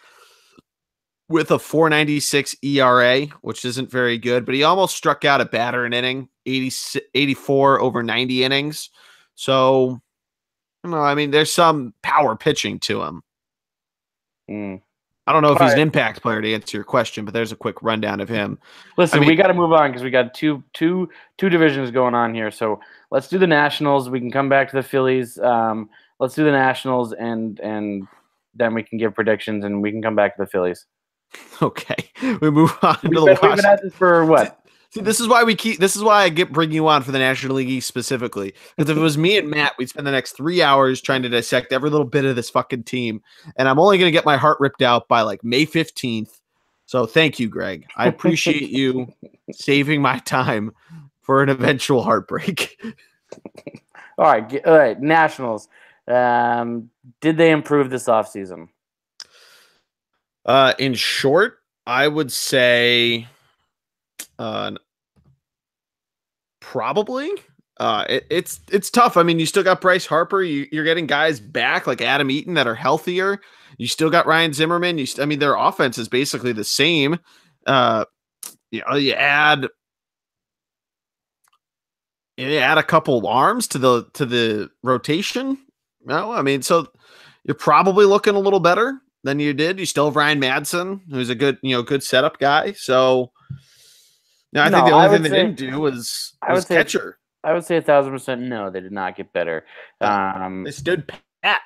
with a 4.96 ERA, which isn't very good, but he almost struck out a batter an inning, 84 over 90 innings. So, there's some power pitching to him. I don't know if he's an impact player to answer your question, but there's a quick rundown of him. Listen, we got to move on because we got two divisions going on here. So let's do the Nationals. We can come back to the Phillies. Let's do the Nationals, and then we can give predictions, and we can come back to the Phillies. Okay, we move on to the Washington. We've been at this for what? See, this is why I bring you on for the National League East specifically. Because if it was me and Matt, we'd spend the next 3 hours trying to dissect every little bit of this fucking team. And I'm only going to get my heart ripped out by like May 15th. So thank you, Greg. I appreciate you saving my time for an eventual heartbreak. All right. Nationals. Did they improve this offseason? In short, I would say probably. It's tough. I mean, you still got Bryce Harper. You're getting guys back like Adam Eaton that are healthier. You still got Ryan Zimmerman. Their offense is basically the same. You add a couple arms to the rotation. No, so you're probably looking a little better than you did. You still have Ryan Madsen, who's a good setup guy. So I think the only thing they didn't do was catcher. I would say 1,000% no. They did not get better. They stood pat.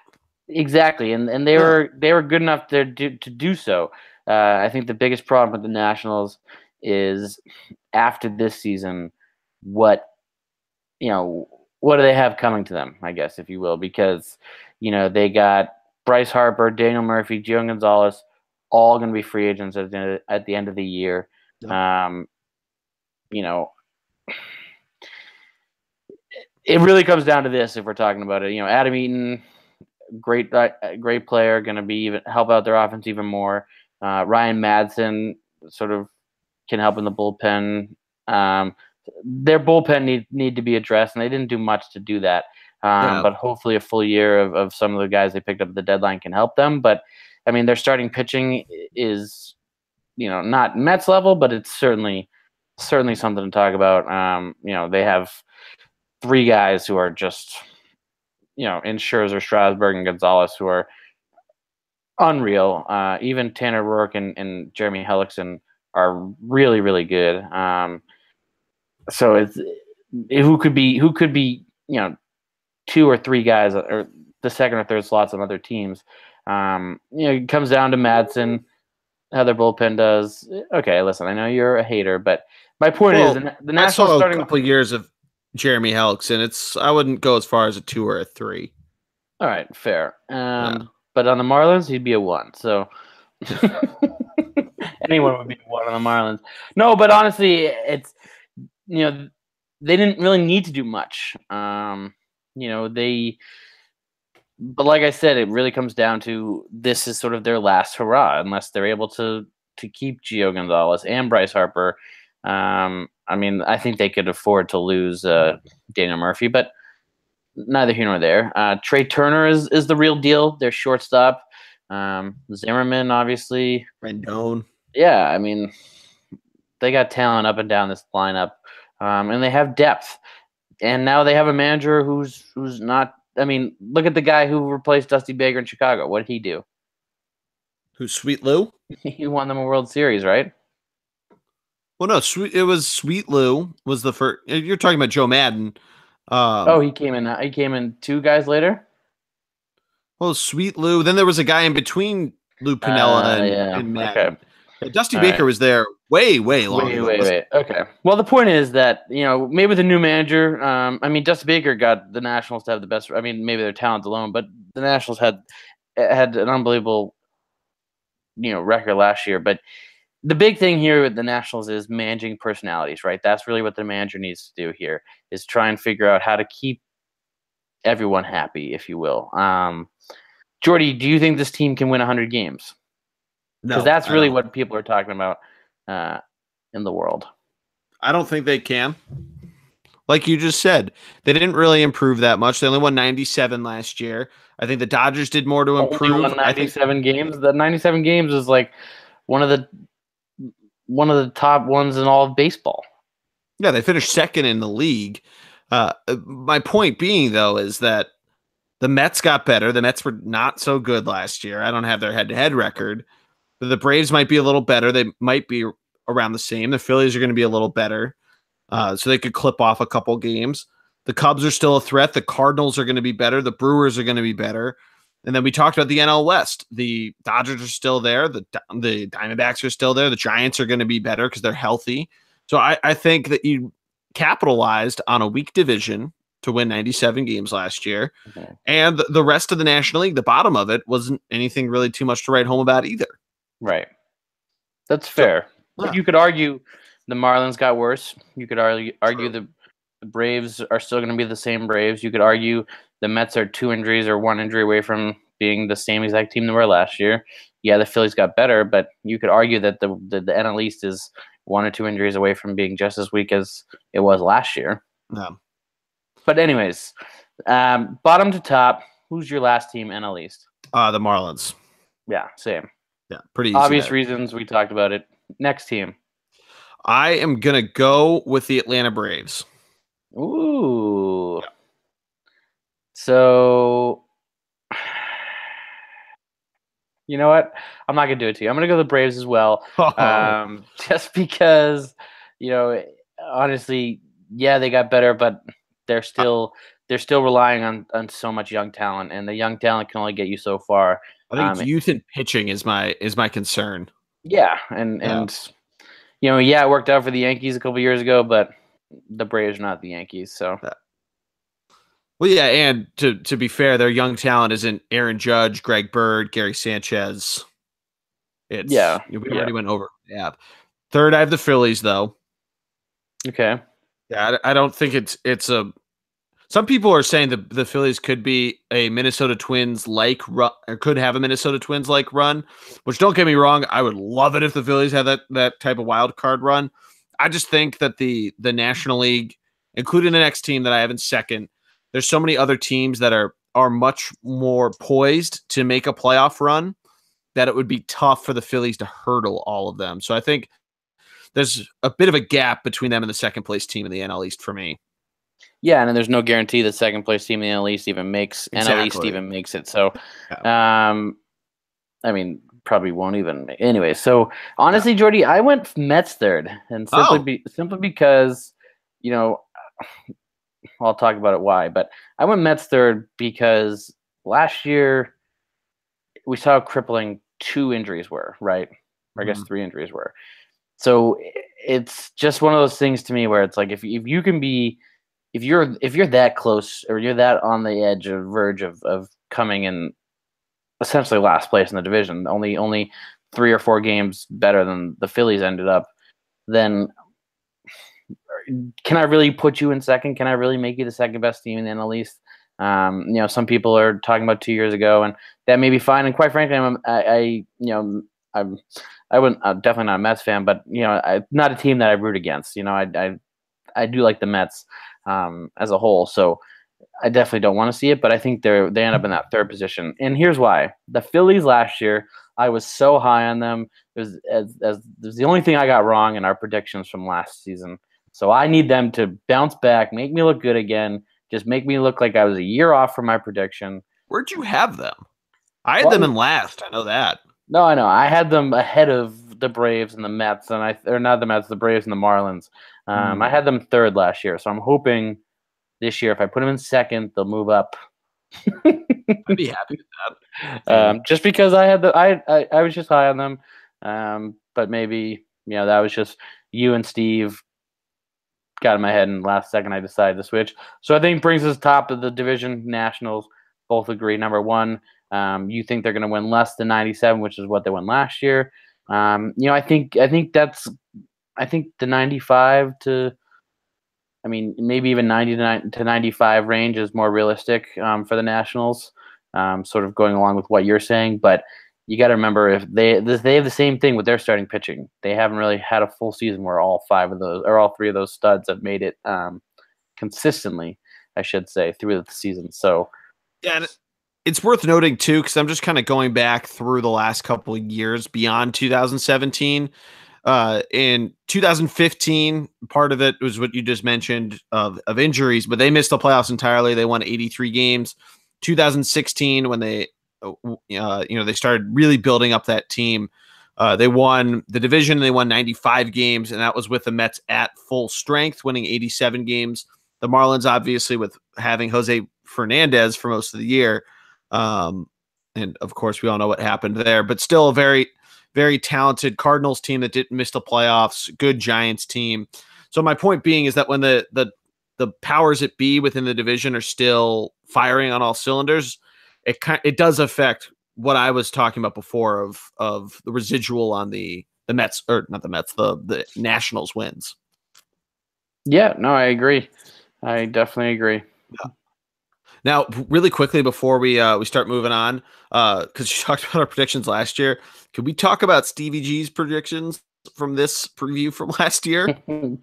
Exactly, and they were good enough to do so. I think the biggest problem with the Nationals is after this season, what do they have coming to them? I guess, if you will, because they got Bryce Harper, Daniel Murphy, Gio Gonzalez, all going to be free agents at the end of the year. Yep. You know, it really comes down to this if we're talking about it. You know, Adam Eaton, great player, going to be even help out their offense even more. Ryan Madsen sort of can help in the bullpen. Their bullpen need to be addressed, and they didn't do much to do that. But hopefully a full year of some of the guys they picked up at the deadline can help them. But, I mean, their starting pitching is, not Mets level, but it's certainly something to talk about. They have three guys who are just, in Scherzer, Strasburg, and Gonzalez, who are unreal. Even Tanner Rourke and Jeremy Hellickson are really, really good. So it's who could be two or three guys or the second or third slots on other teams. It comes down to Madsen, how their bullpen does. Okay, listen, I know you're a hater, but my point is the Nationals starting a couple of years of Jeremy Hellickson. I wouldn't go as far as a 2 or a 3. All right, fair. But on the Marlins, he'd be a 1. So anyone would be a 1 on the Marlins. No, but honestly, it's they didn't really need to do much. But like I said, it really comes down to this is sort of their last hurrah, unless they're able to keep Gio Gonzalez and Bryce Harper. I think they could afford to lose Daniel Murphy, but neither here nor there. Trey Turner is the real deal. Their shortstop. Zimmerman, obviously. Rendon. Yeah, I mean, they got talent up and down this lineup, and they have depth. And now they have a manager who's not. I mean, look at the guy who replaced Dusty Baker in Chicago. What did he do? Who's Sweet Lou? He won them a World Series, right? Well, no, it was Sweet Lou was the first. You're talking about Joe Madden. He came in. He came in 2 guys later. Well, Sweet Lou. Then there was a guy in between Lou Piniella and Madden. Okay. Dusty Baker was there way long ago. Wait. Okay. Well, the point is that maybe with a new manager. Dusty Baker got the Nationals to have the best. I mean, maybe their talent alone, but the Nationals had an unbelievable record last year. But the big thing here with the Nationals is managing personalities, right? That's really what the manager needs to do here, is try and figure out how to keep everyone happy, if you will. Jordy, do you think this team can win 100 games? Because that's really what people are talking about in the world. I don't think they can. Like you just said, they didn't really improve that much. They only won 97 last year. I think the Dodgers did more to improve. Only won 97 games. The 97 games is like one of the top ones in all of baseball. Yeah, they finished second in the league. My point being, though, is that the Mets got better. The Mets were not so good last year. I don't have their head-to-head record. But the Braves might be a little better. They might be around the same. The Phillies are going to be a little better. So they could clip off a couple games. The Cubs are still a threat. The Cardinals are going to be better. The Brewers are going to be better. And then we talked about the NL West. The Dodgers are still there. The Diamondbacks are still there. The Giants are going to be better because they're healthy. So I think that you capitalized on a weak division to win 97 games last year. Okay. And the rest of the National League, the bottom of it, wasn't anything really too much to write home about either. Right. That's fair. So, you could argue the Marlins got worse. You could argue the Braves are still going to be the same Braves. You could argue the Mets are 2 injuries or 1 injury away from being the same exact team they were last year. Yeah, the Phillies got better, but you could argue that the NL East is 1 or 2 injuries away from being just as weak as it was last year. No. But anyways, bottom to top, who's your last team NL East? The Marlins. Yeah, same. Yeah, pretty easy. Obvious reasons, we talked about it. Next team. I am going to go with the Atlanta Braves. Ooh. Yeah. So, you know what? I'm not going to do it to you. I'm going to go the Braves as well. Just because, honestly, yeah, they got better, but they're still relying on so much young talent, and the young talent can only get you so far. I think youth and pitching is my concern. Yeah, and it worked out for the Yankees a couple years ago, but the Braves are not the Yankees, so. Well, yeah, and to be fair, their young talent isn't Aaron Judge, Greg Bird, Gary Sanchez. We already went over. Yeah. Third, I have the Phillies, though. Okay. Yeah, I don't think it's a. Some people are saying that the Phillies could be a Minnesota Twins like run, or could have a Minnesota Twins like run. Which, don't get me wrong, I would love it if the Phillies had that type of wild card run. I just think that the National League, including the next team that I have in second, there's so many other teams that are much more poised to make a playoff run that it would be tough for the Phillies to hurdle all of them. So I think there's a bit of a gap between them and the second place team in the NL East for me. Yeah, and there's no guarantee the second place team in the NL East even makes it. So, I mean, probably won't even make. Anyway, so honestly, Jordy, I went Mets third, and simply because, I'll talk about it why, but I went Mets third because last year we saw how crippling 2 injuries were, right? Or I guess 3 injuries were. So it's just one of those things to me where it's like if you can be if you're that close or you're that on the edge or verge of coming in essentially last place in the division, only 3 or 4 games better than the Phillies ended up, then can I really put you in second? Can I really make you the second best team in the NL East? Some people are talking about 2 years ago, and that may be fine. And quite frankly, I'm definitely not a Mets fan, but I'm not a team that I root against. I do like the Mets as a whole, so I definitely don't want to see it. But I think they end up in that third position, and here's why: the Phillies last year, I was so high on them. It was the only thing I got wrong in our predictions from last season. So I need them to bounce back, make me look good again, just make me look like I was a year off from my prediction. Where'd you have them? I had them in last. I know that. No, I know. I had them ahead of the Braves and the Mets, or not the Mets, the Braves and the Marlins. I had them third last year, so I'm hoping this year if I put them in second, they'll move up. I'd be happy with that. Just because I was just high on them, but maybe that was just you and Steve got in my head, and last second I decided to switch. So I think brings us top of the division. Nationals both agree. Number one. You think they're going to win less than 97, which is what they won last year. I think the 95 to, maybe even 90 to 95 range is more realistic for the Nationals. Sort of going along with what you're saying, but you got to remember if they have the same thing with their starting pitching. They haven't really had a full season where all 3 of those studs have made it consistently, I should say, through the season. So yeah. It's worth noting, too, because I'm just kind of going back through the last couple of years beyond 2017. In 2015, part of it was what you just mentioned of injuries, but they missed the playoffs entirely. They won 83 games. 2016, when they started really building up that team, they won the division. They won 95 games, and that was with the Mets at full strength, winning 87 games. The Marlins, obviously, with having Jose Fernandez for most of the year. And of course we all know what happened there, but still a very, very talented Cardinals team that didn't miss the playoffs, good Giants team. So my point being is that when the powers that be within the division are still firing on all cylinders, it does affect what I was talking about before of the residual on the Mets, or not the Mets, the Nationals wins. Yeah, no, I agree. I definitely agree. Yeah. Now, really quickly before we start moving on, because you talked about our predictions last year, could we talk about Stevie G's predictions from this preview from last year? For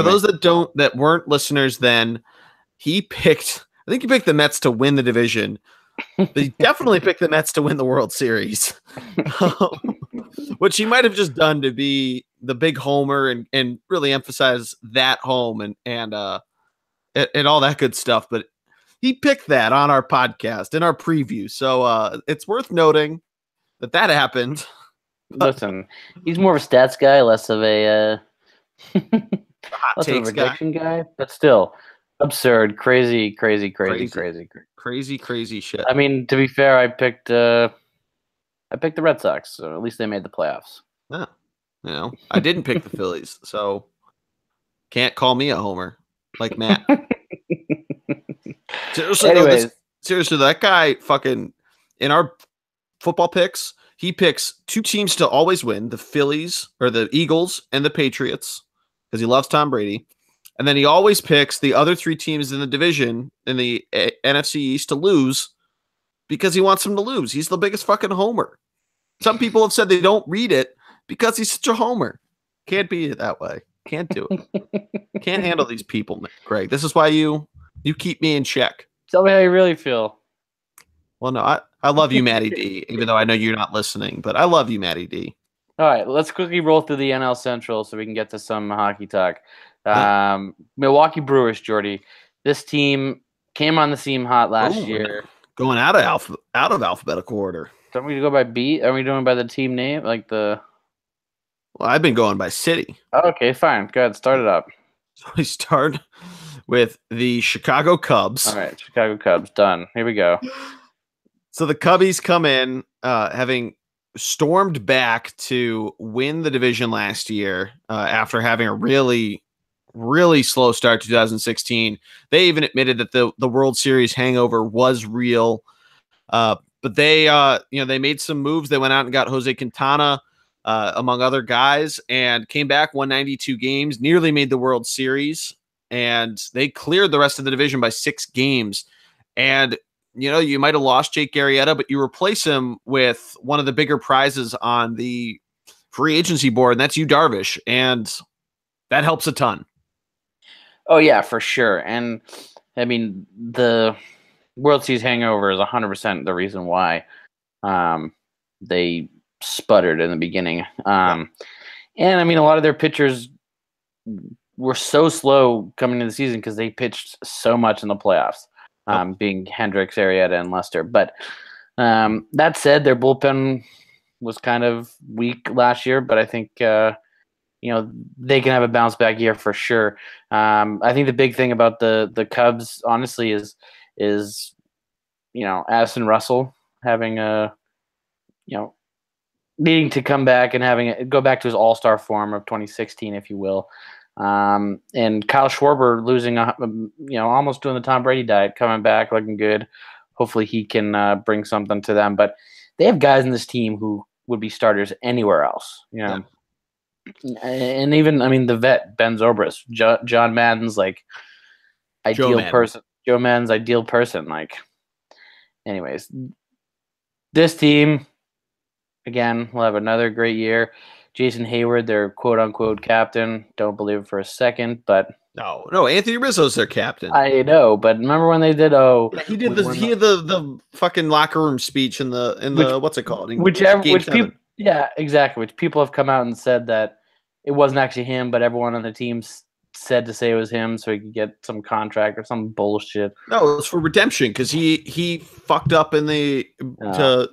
those that weren't listeners then, I think he picked the Mets to win the division. But he definitely picked the Mets to win the World Series, which he might have just done to be the big homer and really emphasize that home and all that good stuff. But he picked that on our podcast in our preview. So it's worth noting that happened. Listen, he's more of a stats guy, less of a prediction guy, but still absurd, crazy shit. I mean, to be fair, I picked the Red Sox, so at least they made the playoffs. Yeah. I didn't pick the Phillies, so can't call me a homer like Matt. Seriously, that guy fucking in our football picks, he picks two teams to always win: the Phillies or the Eagles and the Patriots, because he loves Tom Brady. And then he always picks the other three teams in the division in the NFC East to lose because he wants them to lose. He's the biggest fucking homer. Some people have said they don't read it because he's such a homer. Can't be that way. Can't do it. Can't handle these people, Greg. This is why you keep me in check. Tell me how you really feel. Well, no, I love you, Matty D, even though I know you're not listening, but I love you, Matty D. All right, let's quickly roll through the NL Central so we can get to some hockey talk. Milwaukee Brewers, Jordy. This team came on the scene hot last year. Going out of alphabetical order. Don't we go by beat? Are we doing by the team name? Like the. Well, I've been going by city. Okay, fine. Go ahead. Start it up. So we start with the Chicago Cubs. All right, Chicago Cubs. Done. Here we go. So the Cubbies come in having stormed back to win the division last year after having a really, really slow start to 2016. They even admitted that the World Series hangover was real. But they they made some moves. They went out and got Jose Quintana, among other guys, and came back, won 92 games, nearly made the World Series, and they cleared the rest of the division by 6 games. And you might have lost Jake Arrieta, but you replace him with one of the bigger prizes on the free agency board, and that's Yu Darvish, and that helps a ton. Oh, yeah, for sure. And, I mean, the World Series hangover is 100% the reason why they sputtered in the beginning. And, I mean, a lot of their pitchers were so slow coming into the season because they pitched so much in the playoffs. Being Hendricks, Arrieta, and Lester. But that said, their bullpen was kind of weak last year, but I think they can have a bounce back year for sure. I think the big thing about the Cubs, honestly, is Addison Russell having needing to come back and go back to his all-star form of 2016, if you will. And Kyle Schwarber losing, almost doing the Tom Brady diet, coming back looking good. Hopefully he can bring something to them. But they have guys in this team who would be starters anywhere else. Yeah. And even, I mean, the vet, Ben Zobrist, John Madden's ideal person. Joe Madden's ideal person. Anyways, this team, again, will have another great year. Jason Hayward, their quote-unquote captain. Don't believe it for a second, but no, Anthony Rizzo's their captain. I know, but remember when they did? He did the fucking locker room speech in the what's it called? Which people, yeah, exactly. Which people have come out and said that it wasn't actually him, but everyone on the team said to say it was him so he could get some contract or some bullshit. No, it's for redemption because he fucked up in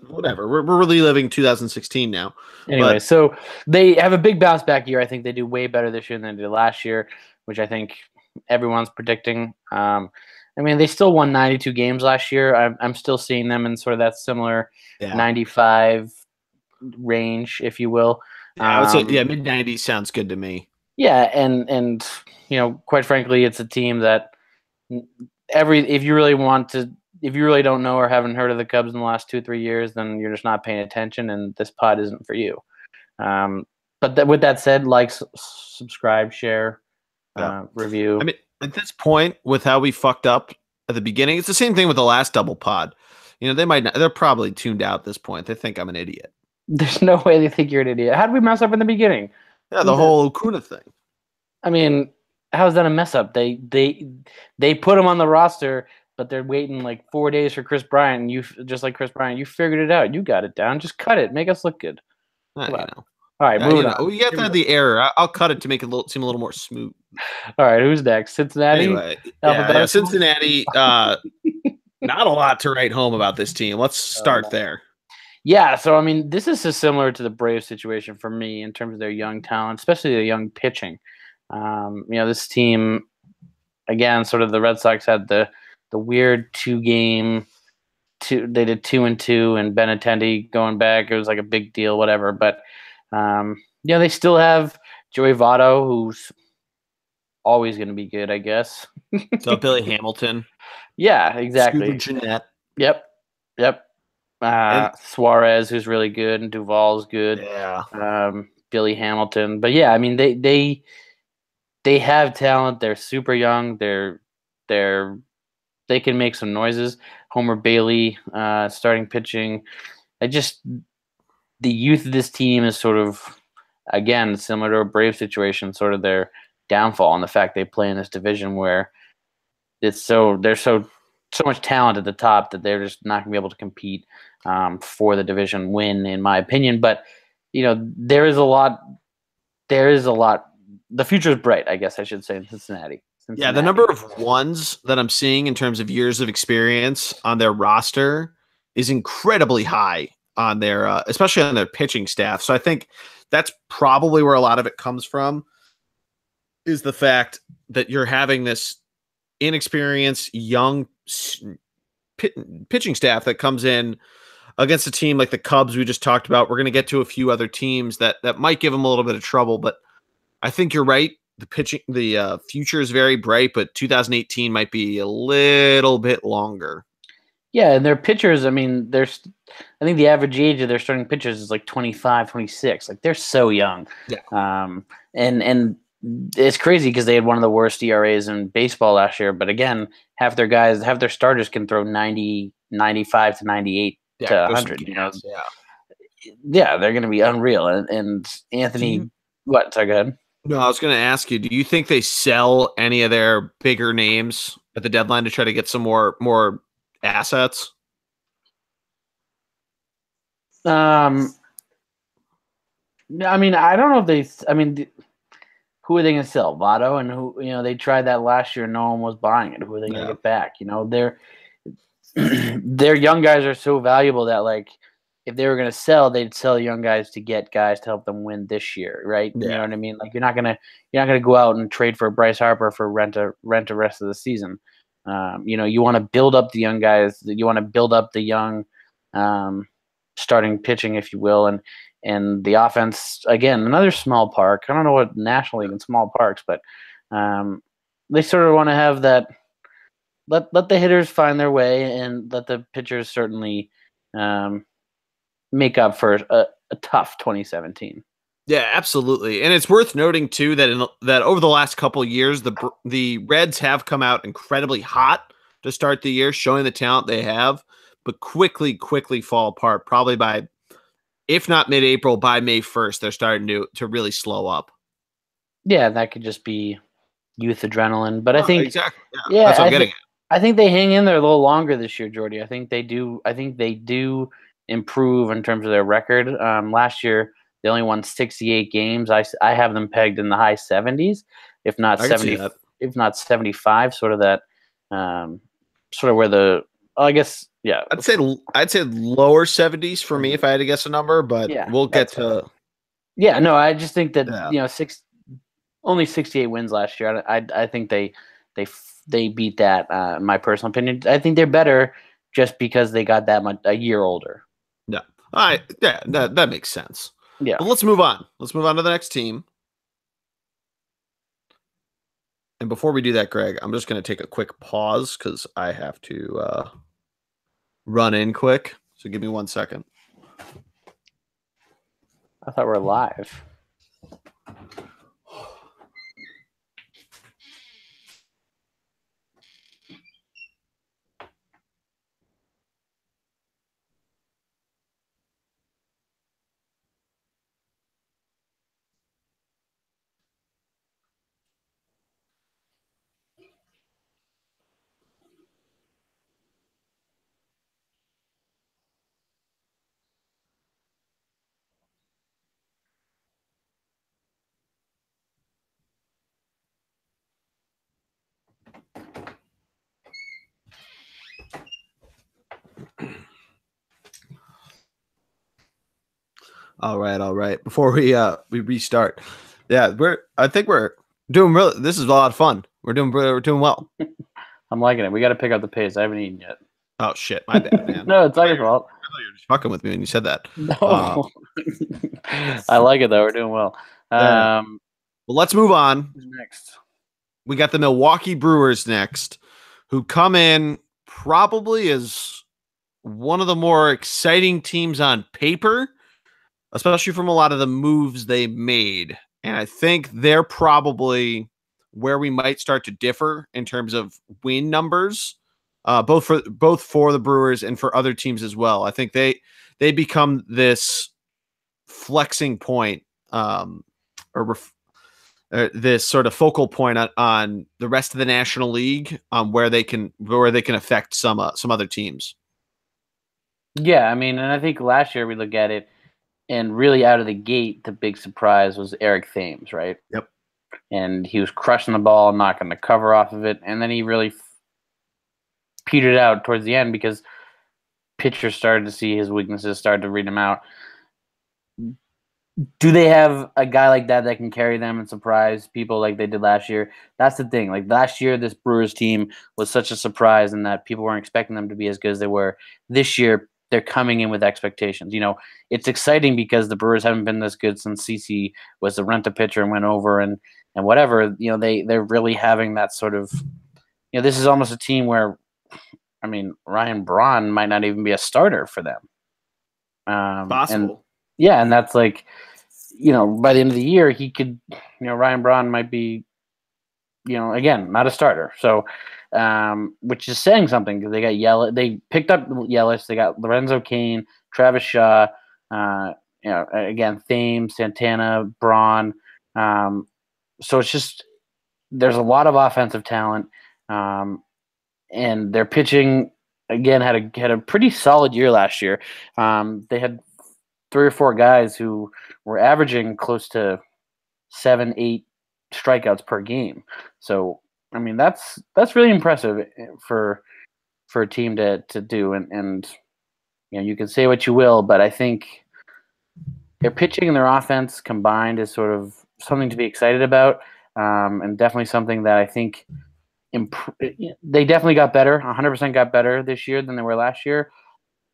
whatever. We're really living 2016 now. Anyway, so they have a big bounce back year. I think they do way better this year than they did last year, which I think everyone's predicting. I mean, they still won 92 games last year. I'm still seeing them in sort of that similar 95 range, if you will. I would say, mid 90s sounds good to me. Yeah, and quite frankly, it's a team that if you really don't know or haven't heard of the Cubs in the last 2-3 years, then you're just not paying attention, and this pod isn't for you. But with that said, subscribe, share, review. I mean, at this point, with how we fucked up at the beginning, it's the same thing with the last double pod. They're probably tuned out at this point. They think I'm an idiot. There's no way they think you're an idiot. How did we mess up in the beginning? Yeah, the whole Acuna thing. I mean, how is that a mess up? They put him on the roster, but they're waiting 4 days for Chris Bryant. And you, just like Chris Bryant, you figured it out. You got it down. Just cut it. Make us look good. All right, moving on. We got to have the error. I'll cut it to make it seem a little more smooth. All right, who's next? Cincinnati? Anyway, Cincinnati. Not a lot to write home about this team. Let's start there. Yeah, so I mean, this is similar to the Braves situation for me in terms of their young talent, especially their young pitching. This team, again, sort of the Red Sox had the weird 2-game. They did 2-2, and Benintendi going back. It was like a big deal, whatever. But they still have Joey Votto, who's always going to be good, I guess. So Billy Hamilton. Yeah, exactly. Scuba Jeanette. Yep. And Suarez, who's really good, and Duvall's good. yeah, Billy Hamilton, but yeah, I mean they have talent. They're super young. They can make some noises. Homer Bailey, starting pitching. I just the youth of this team is sort of, again, similar to a Brave situation, sort of their downfall, and the fact they play in this division where there's so much talent at the top that they're just not going to be able to compete for the division win, in my opinion. But there is a lot. There is a lot. The future is bright, I guess I should say, in Cincinnati. yeah. The number of ones that I'm seeing in terms of years of experience on their roster is incredibly high on their, especially on their pitching staff. So I think that's probably where a lot of it comes from, is the fact that you're having this inexperienced young pitching staff that comes in against a team like the Cubs we just talked about. We're going to get to a few other teams that might give them a little bit of trouble, but I think you're right. The future is very bright, but 2018 might be a little bit longer. Yeah, and their pitchers, I mean, I think the average age of their starting pitchers is like 25, 26. Like, they're so young. Yeah. And it's crazy because they had one of the worst ERAs in baseball last year. But again, half their starters can throw 90, 95 to 98 to 100. Yeah, they're going to be unreal. And Anthony, what? Sorry, go ahead. No, I was going to ask you, do you think they sell any of their bigger names at the deadline to try to get some more assets? I mean, I don't know if who are they going to sell? Votto, and who, they tried that last year and no one was buying it. Who are they going to get back? Their young guys are so valuable that, like, if they were going to sell, they'd sell young guys to get guys to help them win this year, right? Yeah. You know what I mean? Like, you're not gonna go out and trade for Bryce Harper for rent the rest of the season. You want to build up the young guys. You want to build up the young starting pitching, if you will, and the offense. Again, another small park. I don't know what National League and small parks, but they sort of want to have that. Let the hitters find their way, and let the pitchers certainly make up for a tough 2017. Yeah, absolutely. And it's worth noting too that that over the last couple of years, the Reds have come out incredibly hot to start the year, showing the talent they have, but quickly fall apart. Probably by, if not mid-April, by May 1st, they're starting to really slow up. Yeah, that could just be youth adrenaline. But I think exactly. Yeah, that's what I'm getting at. I think they hang in there a little longer this year, Jordy. I think they do improve in terms of their record. Last year, they only won 68 games. I have them pegged in the high 70s, if not 70, if not 75. Sort of that, sort of where the. I guess, yeah. I'd say lower 70s for me if I had to guess a number, but we'll get to. Yeah, no, I just think that only 68 wins last year. I think they beat that. In my personal opinion, I think they're better just because they got a year older. No, that makes sense. Yeah, but let's move on. Let's move on to the next team. And before we do that, Greg, I'm just going to take a quick pause because I have to run in quick. So give me 1 second. I thought we were live. All right. Before we restart, I think we're doing really. This is a lot of fun. We're doing well. I'm liking it. We got to pick up the pace. I haven't eaten yet. Oh shit, my bad, man. No, it's not your fault. I thought you were just fucking with me when you said that. No, I like it though. We're doing well. Well, let's move on. Who's next? We got the Milwaukee Brewers next, who come in probably as one of the more exciting teams on paper, especially from a lot of the moves they made. And I think they're probably where we might start to differ in terms of win numbers, both for the Brewers and for other teams as well. I think they become this flexing point, or this sort of focal point on the rest of the National League, where they can affect some other teams. Yeah, I mean, and I think last year we look at it, and really out of the gate, the big surprise was Eric Thames, right? Yep. And he was crushing the ball, knocking the cover off of it, and then he really petered out towards the end because pitchers started to see his weaknesses, started to read him out. Do they have a guy like that can carry them and surprise people like they did last year? That's the thing. Like last year, this Brewers team was such a surprise in that people weren't expecting them to be as good as they were. This year, they're coming in with expectations. You know, it's exciting because the Brewers haven't been this good since CC was the rent-a-pitcher and went over and whatever. You know, they're really having that sort of, you know, this is almost a team where, I mean, Ryan Braun might not even be a starter for them. Possible. And that's like, you know, by the end of the year, he could, you know, Ryan Braun might be, you know, again, not a starter. So, which is saying something because they got they picked up Yelich, they got Lorenzo Cain, Travis Shaw, you know, again, Thames, Santana, Braun. So it's just, there's a lot of offensive talent, and their pitching again had a pretty solid year last year. They had 3 or 4 guys who were averaging close to 7-8 strikeouts per game. So I mean that's really impressive for a team to do. And you know, you can say what you will, but I think their pitching and their offense combined is sort of something to be excited about, and definitely something that I think they definitely got better. 100% got better this year than they were last year.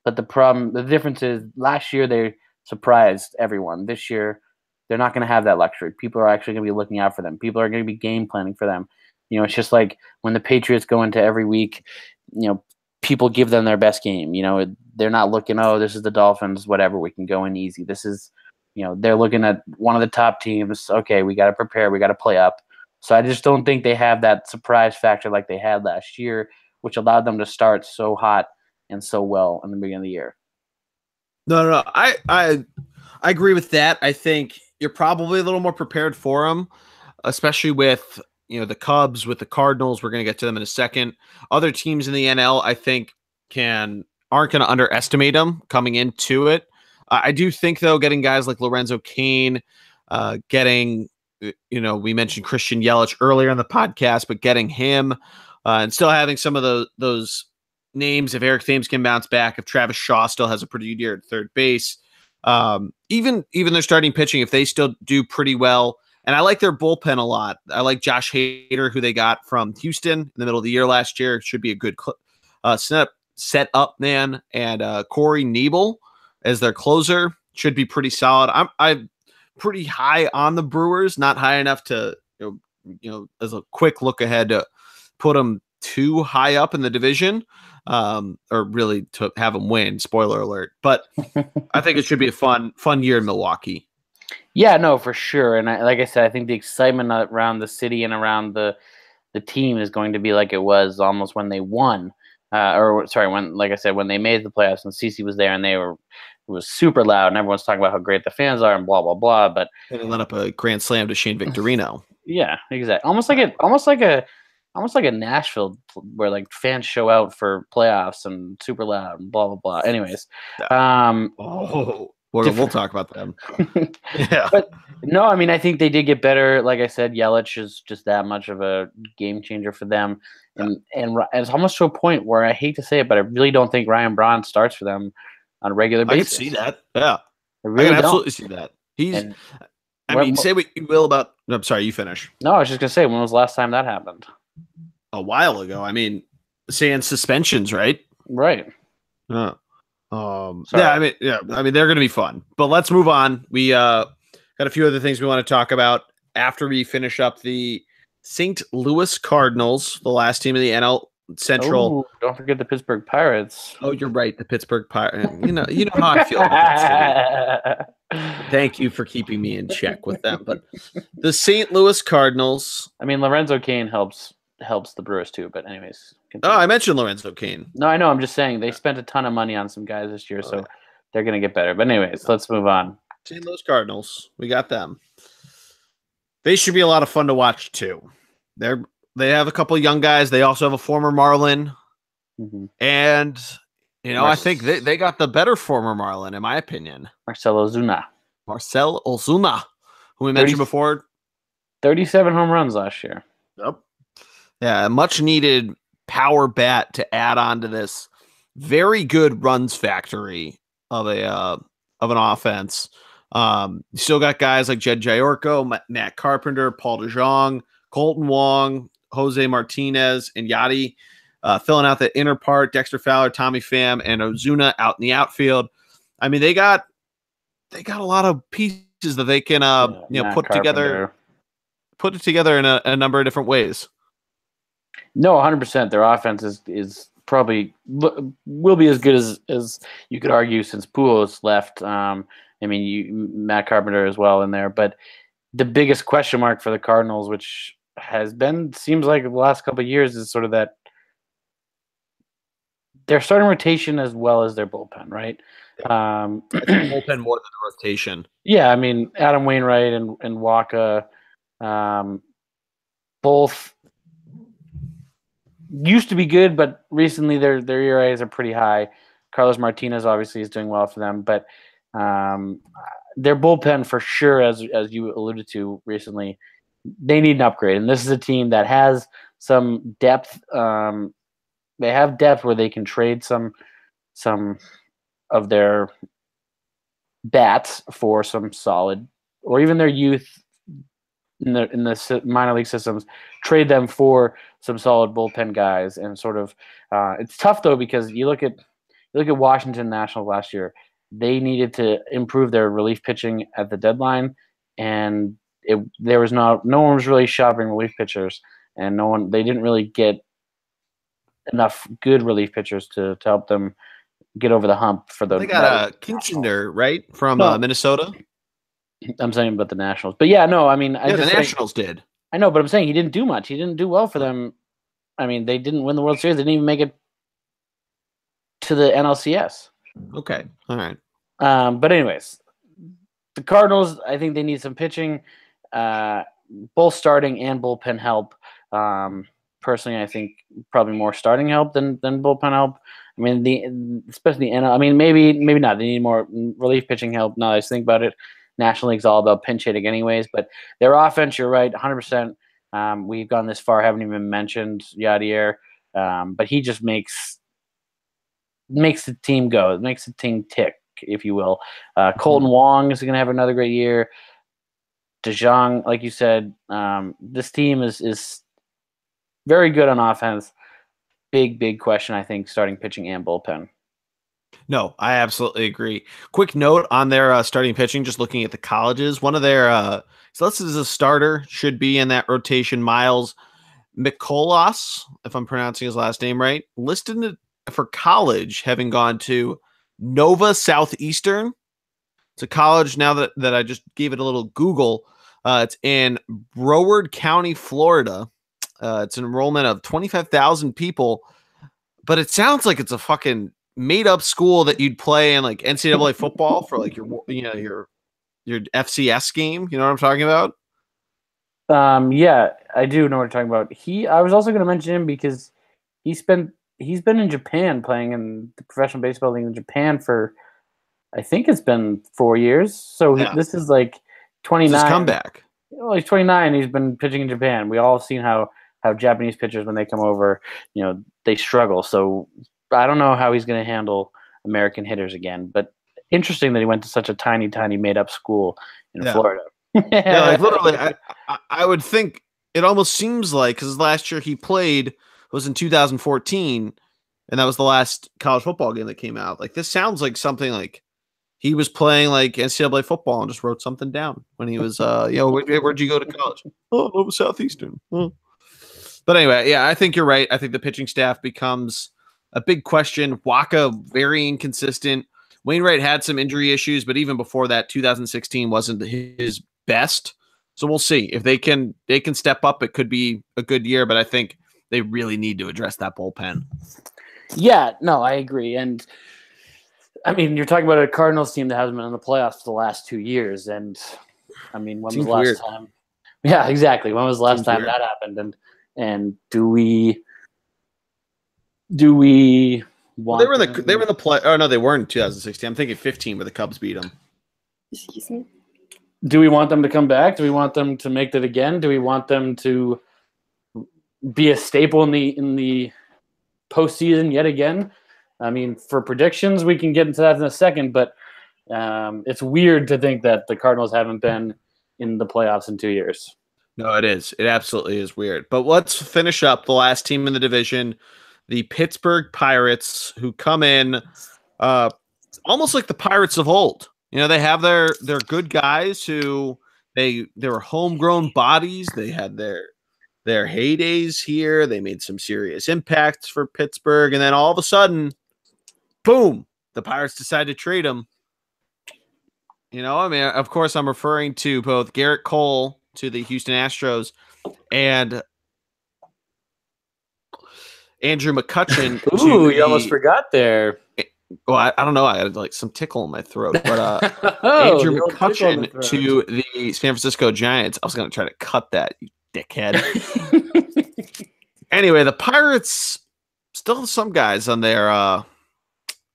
But the difference is last year they surprised everyone. This year, they're not going to have that luxury. People are actually going to be looking out for them. People are going to be game planning for them. You know, it's just like when the Patriots go into every week, you know, people give them their best game. You know, they're not looking, oh, this is the Dolphins, whatever, we can go in easy. This is, you know, they're looking at one of the top teams. Okay, we got to prepare. We got to play up. So I just don't think they have that surprise factor like they had last year, which allowed them to start so hot and so well in the beginning of the year. No, I agree with that. I think you're probably a little more prepared for them, especially with, you know, the Cubs, with the Cardinals. We're going to get to them in a second. Other teams in the NL, I think, aren't going to underestimate them coming into it. I do think, though, getting guys like Lorenzo Cain, getting, you know, we mentioned Christian Yelich earlier in the podcast, but getting him and still having some of those names, if Eric Thames can bounce back, if Travis Shaw still has a pretty good year at third base, even their starting pitching, if they still do pretty well. And I like their bullpen a lot. I like Josh Hader, who they got from Houston in the middle of the year last year. It should be a good set up man. And Corey Nebel as their closer should be pretty solid. I'm pretty high on the Brewers, not high enough to, you know, as a quick look ahead, to put them too high up in the division, or really to have them win. Spoiler alert! But I think it should be a fun year in Milwaukee. Yeah, no, for sure. And like I said, I think the excitement around the city and around the team is going to be like it was almost when they won, when they made the playoffs and CC was there and it was super loud and everyone's talking about how great the fans are and blah blah blah. But they let up a grand slam to Shane Victorino. Yeah, exactly. Almost like a Nashville where like fans show out for playoffs and super loud and blah blah blah. Anyways, we'll talk about them. Yeah, but no, I mean I think they did get better. Like I said, Yelich is just that much of a game changer for them, and it's almost to a point where I hate to say it, but I really don't think Ryan Braun starts for them on a regular basis. I can see that. Yeah, I can absolutely see that. Say what you will about. I'm sorry, you finish. No, I was just gonna say, when was the last time that happened? A while ago. I mean, saying suspensions, right? Right. Yeah. I mean, they're going to be fun. But let's move on. We got a few other things we want to talk about after we finish up the St. Louis Cardinals, the last team in the NL Central. Oh, don't forget the Pittsburgh Pirates. Oh, you're right. The Pittsburgh Pirates. You know how I feel about that city. Thank you for keeping me in check with them. But the St. Louis Cardinals. I mean, Lorenzo Cain helps the Brewers too. But anyways, continue. I mentioned Lorenzo Cain. No, I know. I'm just saying they spent a ton of money on some guys this year, so they're going to get better. But anyways, let's move on. St. Louis Cardinals. We got them. They should be a lot of fun to watch too. They have a couple of young guys. They also have a former Marlin. Mm-hmm. And, I think they got the better former Marlin, in my opinion. Marcell Ozuna, who we mentioned before. 37 home runs last year. Yep. Yeah, a much-needed power bat to add on to this very good runs factory of an offense. You still got guys like Jed Giorgio, Matt Carpenter, Paul DeJong, Colton Wong, Jose Martinez, and Yachty filling out the inner part. Dexter Fowler, Tommy Pham, and Ozuna out in the outfield. I mean, they got a lot of pieces that they can put it together in a number of different ways. No, 100%. Their offense is probably will be as good as you could argue since Pujols left. Matt Carpenter as well in there, but the biggest question mark for the Cardinals, which seems like the last couple of years, is sort of that their starting rotation as well as their bullpen, right? Bullpen more than the rotation. Yeah, I mean Adam Wainwright and Wacha, both used to be good, but recently their ERAs are pretty high. Carlos Martinez obviously is doing well for them, but their bullpen for sure, as you alluded to recently, they need an upgrade. And this is a team that has some depth. They have depth where they can trade some of their bats for some solid, or even their youth in the minor league systems, trade them for some solid bullpen guys. And sort of, it's tough though, because you look at Washington Nationals last year. They needed to improve their relief pitching at the deadline, and no one was really shopping relief pitchers, and they didn't really get enough good relief pitchers to help them get over the hump for the. They got Kinchender, right, from Minnesota. I'm saying about the Nationals, but yeah, no, I mean, the Nationals did. I know, but I'm saying he didn't do much. He didn't do well for them. I mean, they didn't win the World Series. They didn't even make it to the NLCS. Okay, all right. But anyways, the Cardinals, I think they need some pitching, both starting and bullpen help. Personally, I think probably more starting help than bullpen help. I mean, especially maybe not. They need more relief pitching help. Now that I think about it, National League's all about pinch hitting anyways. But their offense, you're right, 100%. We've gone this far, haven't even mentioned Yadier, but he just makes the team go. It makes the team tick, if you will. Colton Wong is going to have another great year. DeJong, like you said, this team is very good on offense. Big question, I think, starting pitching and bullpen. No, I absolutely agree. Quick note on their starting pitching, just looking at the colleges. One of their so this is a starter, should be in that rotation. Miles Mikolas, if I'm pronouncing his last name right, listed for college, having gone to Nova Southeastern. It's a college, now that I just gave it a little Google. It's in Broward County, Florida. It's an enrollment of 25,000 people, but it sounds like it's a fucking made up school that you'd play in like NCAA football for like your FCS game. You know what I'm talking about? Yeah, I do know what you're talking about. I was also going to mention him because he's been in Japan playing in the professional baseball league in Japan for, I think it's been 4 years. So this is like 29. It's his comeback. Well, he's 29. He's been pitching in Japan. We all seen how Japanese pitchers, when they come over, they struggle. So I don't know how he's going to handle American hitters again. But interesting that he went to such a tiny made up school in Florida. Yeah, like literally, I would think it almost seems like, because last year he played was in 2014, and that was the last college football game that came out. Like, this sounds like something like he was playing like NCAA football and just wrote something down when he was, where'd you go to college? Oh, Nova Southeastern. Oh. But anyway, yeah, I think you're right. I think the pitching staff becomes a big question. Waka, very inconsistent. Wainwright had some injury issues, but even before that, 2016 wasn't his best. So we'll see if they can step up. It could be a good year, but I think they really need to address that bullpen. Yeah, no, I agree. And I mean, you're talking about a Cardinals team that hasn't been in the playoffs for the last 2 years. And I mean, when was the last time? Yeah, exactly. When was the last time that happened? And do we want they were in the play? Oh no, they weren't in 2016. I'm thinking 15 where the Cubs beat them. Excuse me? Do we want them to come back? Do we want them to make that again? Do we want them to be a staple in the postseason yet again? I mean, for predictions, we can get into that in a second, but it's weird to think that the Cardinals haven't been in the playoffs in 2 years. No, it is. It absolutely is weird. But let's finish up the last team in the division, the Pittsburgh Pirates, who come in almost like the Pirates of old. You know, they have their good guys who they were homegrown bodies. They had their heydays here. They made some serious impacts for Pittsburgh, and then all of a sudden, boom, the Pirates decide to trade them. You know, I mean, of course, I'm referring to both Garrett Cole to the Houston Astros and Andrew McCutchen. Ooh, you almost forgot there. Well, I don't know. I had like some tickle in my throat, but Andrew McCutchen to the San Francisco Giants. I was going to try to cut that, you dickhead. Anyway, the Pirates still have some guys on their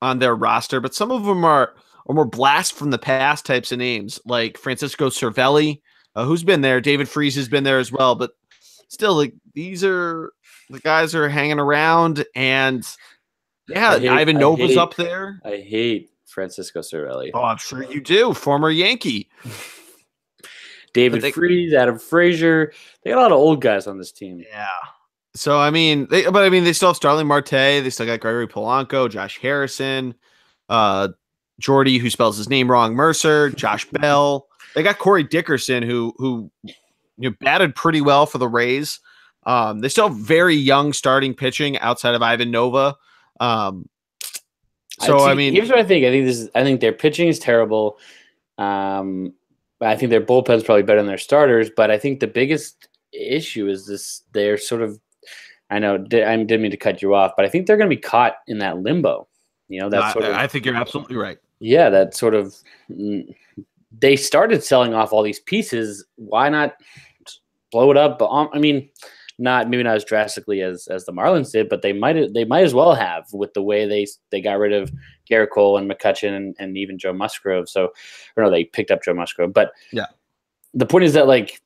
roster, but some of them are more blast from the past types of names, like Francisco Cervelli, who's been there. David Freese has been there as well, but still, like, these are the guys who are hanging around, and yeah, Ivan Nova's up there. I hate Francisco Cervelli. Oh, I'm sure you do. Former Yankee. David Freese, Adam Frazier. They got a lot of old guys on this team. Yeah. So, I mean, they still have Starling Marte. They still got Gregory Polanco, Josh Harrison, Jordy, who spells his name wrong, Mercer, Josh Bell. They got Corey Dickerson, who batted pretty well for the Rays. They still have very young starting pitching outside of Ivan Nova. I mean, here's what I think. I think their pitching is terrible. I think their bullpen's probably better than their starters, but I think the biggest issue is this. They're sort of, I know I didn't mean to cut you off, but I think they're going to be caught in that limbo. You know, that's I think you're absolutely right. Yeah, that sort of. They started selling off all these pieces. Why not blow it up? I mean, maybe not as drastically as the Marlins did, but they might as well have, with the way they got rid of Garrett Cole and McCutchen and even Joe Musgrove. So, or no, they picked up Joe Musgrove. But yeah, the point is that, like,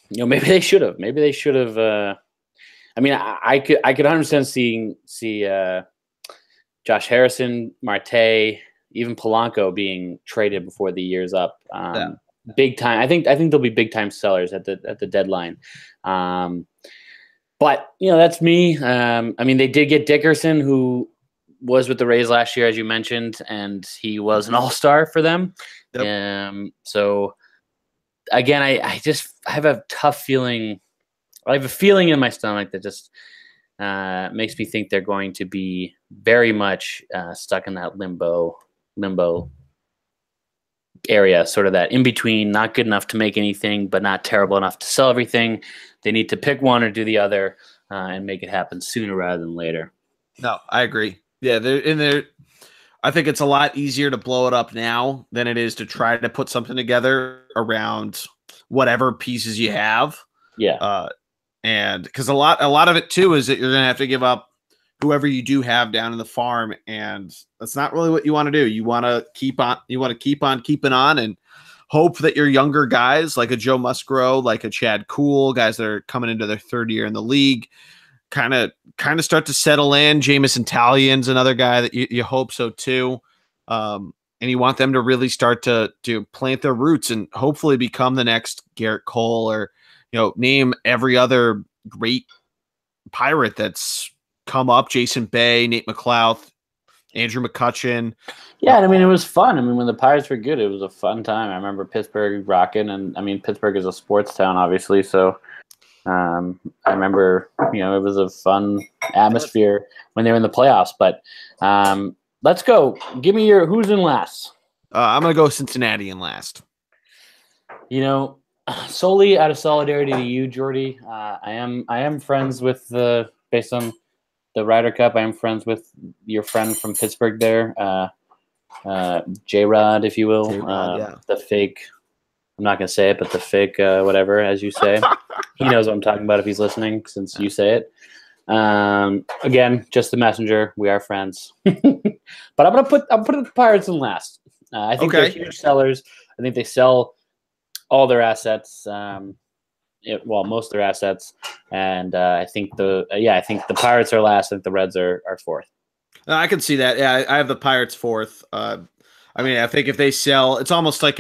you know, maybe they should have. I mean, I could understand see Josh Harrison, Marte, even Polanco being traded before the year's up. Big time. I think they'll be big time sellers at the deadline. But you know, that's me. I mean, they did get Dickerson, who was with the Rays last year, as you mentioned, and he was an all-star for them. Yep. So again, I have a tough feeling. I have a feeling in my stomach that just makes me think they're going to be very much stuck in that limbo area, sort of that in between, not good enough to make anything, but not terrible enough to sell everything. They need to pick one or do the other and make it happen sooner rather than later. No, I agree. Yeah, I think it's a lot easier to blow it up now than it is to try to put something together around whatever pieces you have. Yeah. And because a lot of it too is that you're going to have to give up whoever you do have down in the farm, and that's not really what you want to do. You want to keep on keeping on and hope that your younger guys, like a Joe Musgrove, like a Chad Kuhl, guys that are coming into their third year in the league, kind of start to settle in. Jamison Talien's another guy that you hope so too. And you want them to really start to plant their roots and hopefully become the next Garrett Cole, or, you know, name every other great Pirate that's come up. Jason Bay, Nate McLouth, Andrew McCutchen. Yeah, I mean, it was fun. I mean, when the Pirates were good, it was a fun time. I remember Pittsburgh rocking, and I mean, Pittsburgh is a sports town, obviously, so I remember, it was a fun atmosphere when they were in the playoffs. But let's go. Give me who's in last. I'm gonna go Cincinnati in last. Solely out of solidarity to you, Jordy. I am friends with based on the Ryder Cup. I am friends with your friend from Pittsburgh there, J-Rod, if you will. J-Rod, yeah. The fake. I'm not gonna say it, but the fake, whatever, as you say. He knows what I'm talking about if he's listening, since you say it. Again, just the messenger. We are friends. But I'm putting the Pirates in last. I think they're huge sellers. I think they sell all their assets. Most of their assets, and I think the Pirates are last. I think the Reds are fourth. I can see that. Yeah, I have the Pirates fourth. I think if they sell, it's almost like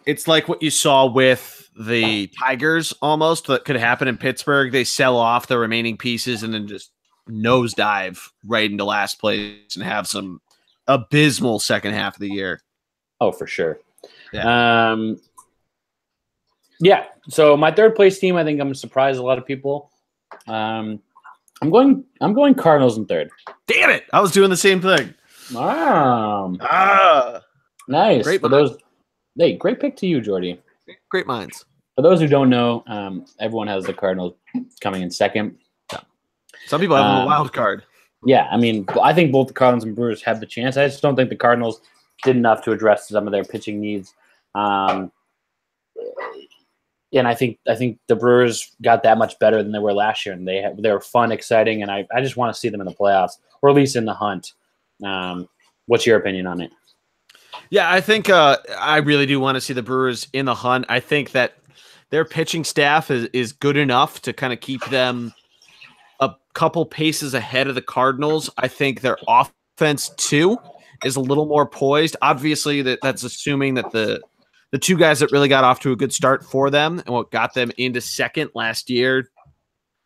it's like what you saw with the Tigers almost that could happen in Pittsburgh. They sell off the remaining pieces and then just nosedive right into last place and have some abysmal second half of the year. Oh, for sure. Yeah. So my third place team, I think I'm going to surprise a lot of people. I'm going Cardinals in third. Damn it. I was doing the same thing. Nice. Great pick to you, Jordy. Great minds. For those who don't know, everyone has the Cardinals coming in second. Yeah. Some people have a wild card. Yeah, I think both the Cardinals and Brewers have the chance. I just don't think the Cardinals did enough to address some of their pitching needs. And I think the Brewers got that much better than they were last year, and they were fun, exciting, and I just want to see them in the playoffs, or at least in the hunt. What's your opinion on it? Yeah, I think I really do want to see the Brewers in the hunt. I think that their pitching staff is good enough to kind of keep them a couple paces ahead of the Cardinals. I think their offense, too, is a little more poised. Obviously, that's assuming that the two guys that really got off to a good start for them and what got them into second last year,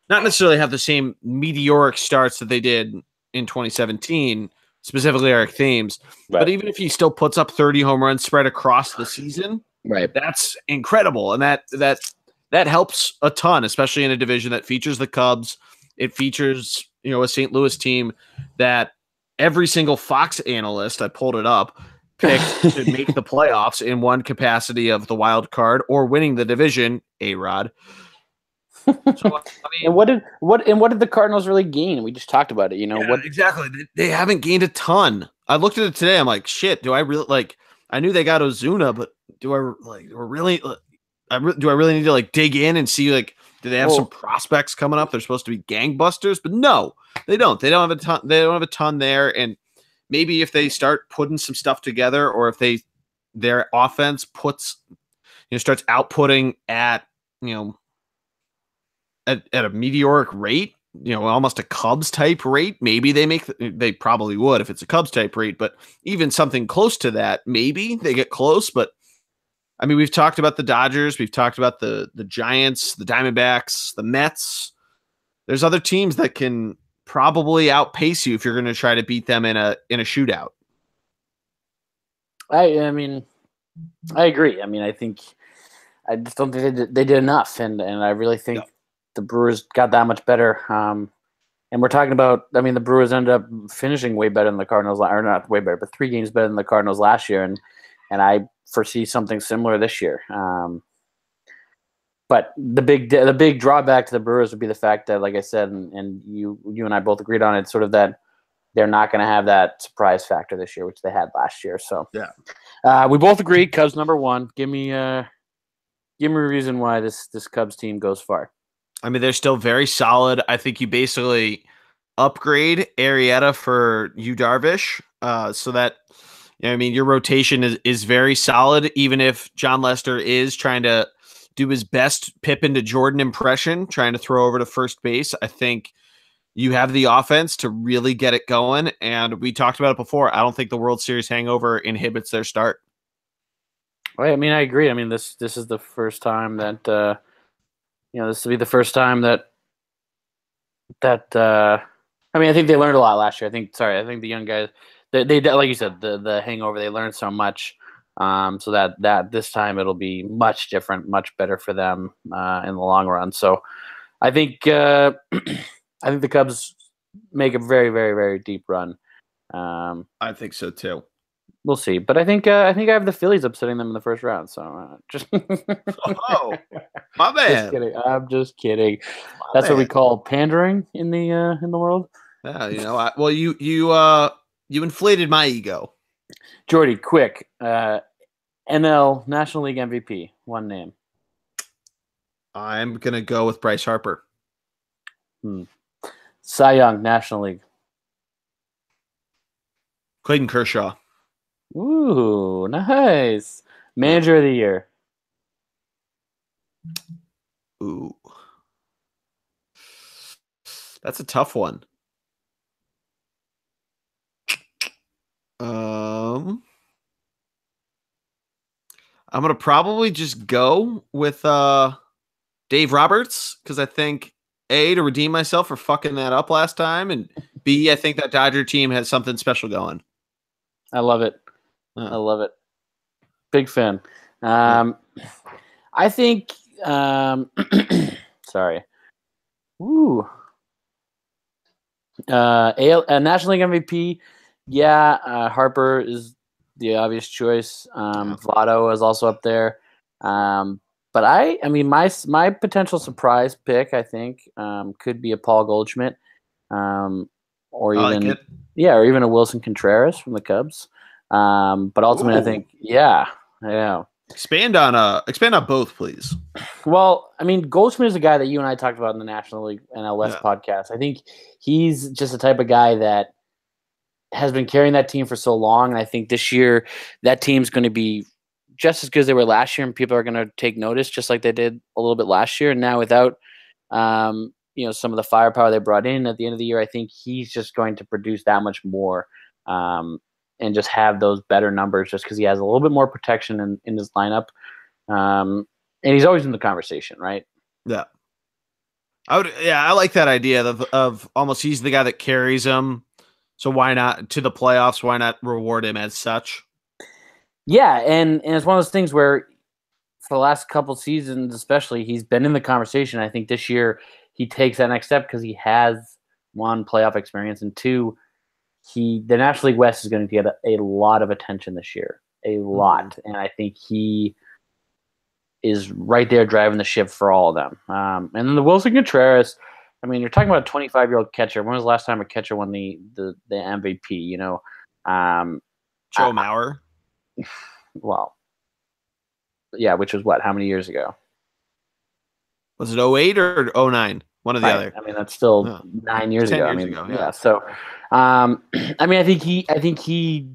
not necessarily have the same meteoric starts that they did in 2017, specifically Eric Thames. Right. But even if he still puts up 30 home runs spread across the season, right, that's incredible. And that helps a ton, especially in a division that features the Cubs. It features, a St. Louis team that every single Fox analyst, I pulled it up, picked to make the playoffs in one capacity of the wild card or winning the division, A-Rod. So, and what did the Cardinals really gain? We just talked about it. Exactly. They haven't gained a ton. I looked at it today. I'm like, shit. Do I really I knew they got Ozuna, but do I really need to dig in and see do they have some prospects coming up? They're supposed to be gangbusters, but no, they don't. They don't have a ton. They don't have a ton there, and maybe if they start putting some stuff together, or if their offense starts outputting at a meteoric rate, almost a Cubs type rate, maybe they probably would if it's a Cubs type rate, but even something close to that, maybe they get close. But we've talked about the Dodgers, we've talked about the Giants, the Diamondbacks, the Mets. There's other teams that can probably outpace you if you're going to try to beat them in a shootout. I agree. I just don't think they did enough, and I really think the Brewers got that much better. And we're talking about, the Brewers ended up finishing way better than the Cardinals, or not way better, but 3 games better than the Cardinals last year, and I foresee something similar this year. But the big drawback to the Brewers would be the fact that, like I said, and you and I both agreed on it, sort of that they're not going to have that surprise factor this year, which they had last year. So we both agree. Cubs number 1. Give me a reason why this Cubs team goes far. They're still very solid. I think you basically upgrade Arrieta for Yu Darvish, so that your rotation is very solid. Even if John Lester is trying to do his best Pippen to Jordan impression, trying to throw over to first base, I think you have the offense to really get it going. And we talked about it before. I don't think the World Series hangover inhibits their start. Right. I agree. This is the first time that this will be the first time that I think they learned a lot last year. I think the young guys, they like you said, the hangover, they learned so much. So that this time it'll be much different, much better for them in the long run. So I think I think the Cubs make a very, very, very deep run. I think so too. We'll see, but I think I have the Phillies upsetting them in the first round. So just Oh, my man. Just kidding. I'm just kidding. That's what we call pandering in the world. Yeah, you inflated my ego. Jordy, quick. NL National League MVP. One name. I'm gonna go with Bryce Harper. Cy Young National League. Clayton Kershaw. Ooh, nice. Manager of the year. Ooh, that's a tough one. I'm gonna probably just go with Dave Roberts because I think A, to redeem myself for fucking that up last time, and B, I think that Dodger team has something special going. I love it. I love it. Big fan. I think. Sorry. Ooh. National League MVP. Yeah, Harper is the obvious choice. Votto is also up there. But I mean, my potential surprise pick, I think, could be a Paul Goldschmidt, or even or even a Wilson Contreras from the Cubs. But ultimately, I think, yeah. Expand on both, please. Well, I mean, Goldschmidt is a guy that you and I talked about in the National League NL West podcast. I think he's just the type of guy that has been carrying that team for so long, and I think this year that team's going to be just as good as they were last year, and people are going to take notice just like they did a little bit last year. And now without, some of the firepower they brought in at the end of the year, I think he's just going to produce that much more and just have those better numbers just because he has a little bit more protection in his lineup. And he's always in the conversation, right? Yeah. I like that idea of almost he's the guy that carries him. So why not to the playoffs? Why not reward him as such? Yeah, and it's one of those things where for the last couple seasons, especially, he's been in the conversation. I think this year he takes that next step because he has one playoff experience, and two, the National League West is going to get a lot of attention this year, a lot, and I think he is right there driving the ship for all of them. And then the Wilson Contreras, I mean, you're talking about a 25-year-old catcher. When was the last time a catcher won the MVP? Joe Mauer. Well, yeah, which was what? How many years ago? Was it 08 or 09? One or the other. I mean, that's still 9 years ago. Ago. So, I mean, I think he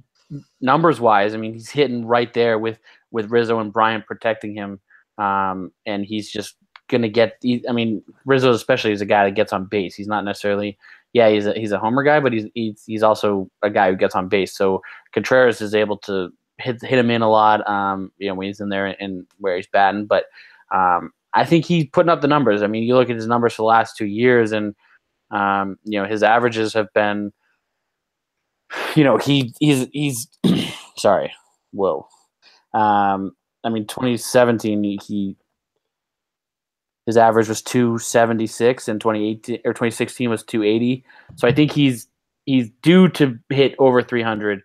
numbers wise, I mean, he's hitting right there with Rizzo and Bryant protecting him, and he's just gonna get. I mean, Rizzo especially is a guy that gets on base. He's not necessarily, he's a homer guy, but he's also a guy who gets on base. So Contreras is able to hit him in a lot. When he's in there and where he's batting, but I think he's putting up the numbers. I mean, you look at his numbers for the last 2 years, and his averages have been. He's sorry. Whoa. I mean, 2017, his average was 276, and 2018 or 2016 was 280. So I think he's due to hit over 300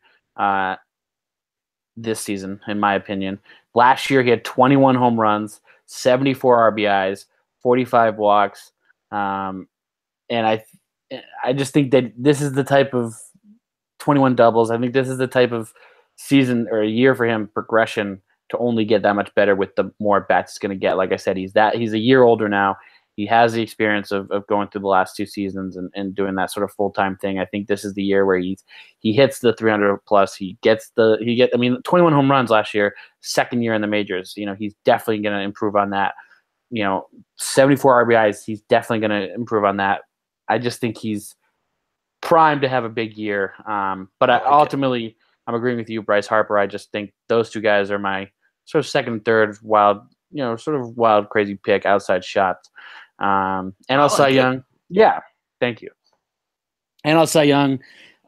this season, in my opinion. Last year, he had 21 home runs, 74 RBIs, 45 walks, and I just think that this is the type of 21 doubles. I think this is the type of season or a year for him progression to only get that much better with the more bats he's going to get. Like I said, he's a year older now. He has the experience of going through the last 2 seasons and doing that sort of full-time thing. I think this is the year where he hits the 300 plus. I mean, 21 home runs last year, second year in the majors. He's definitely going to improve on that. 74 RBIs, he's definitely going to improve on that. I just think he's primed to have a big year. But ultimately, I'm agreeing with you, Bryce Harper. I just think those two guys are my sort of second and third wild, crazy pick, outside shots. And also Young. Yeah, thank you. And also Young,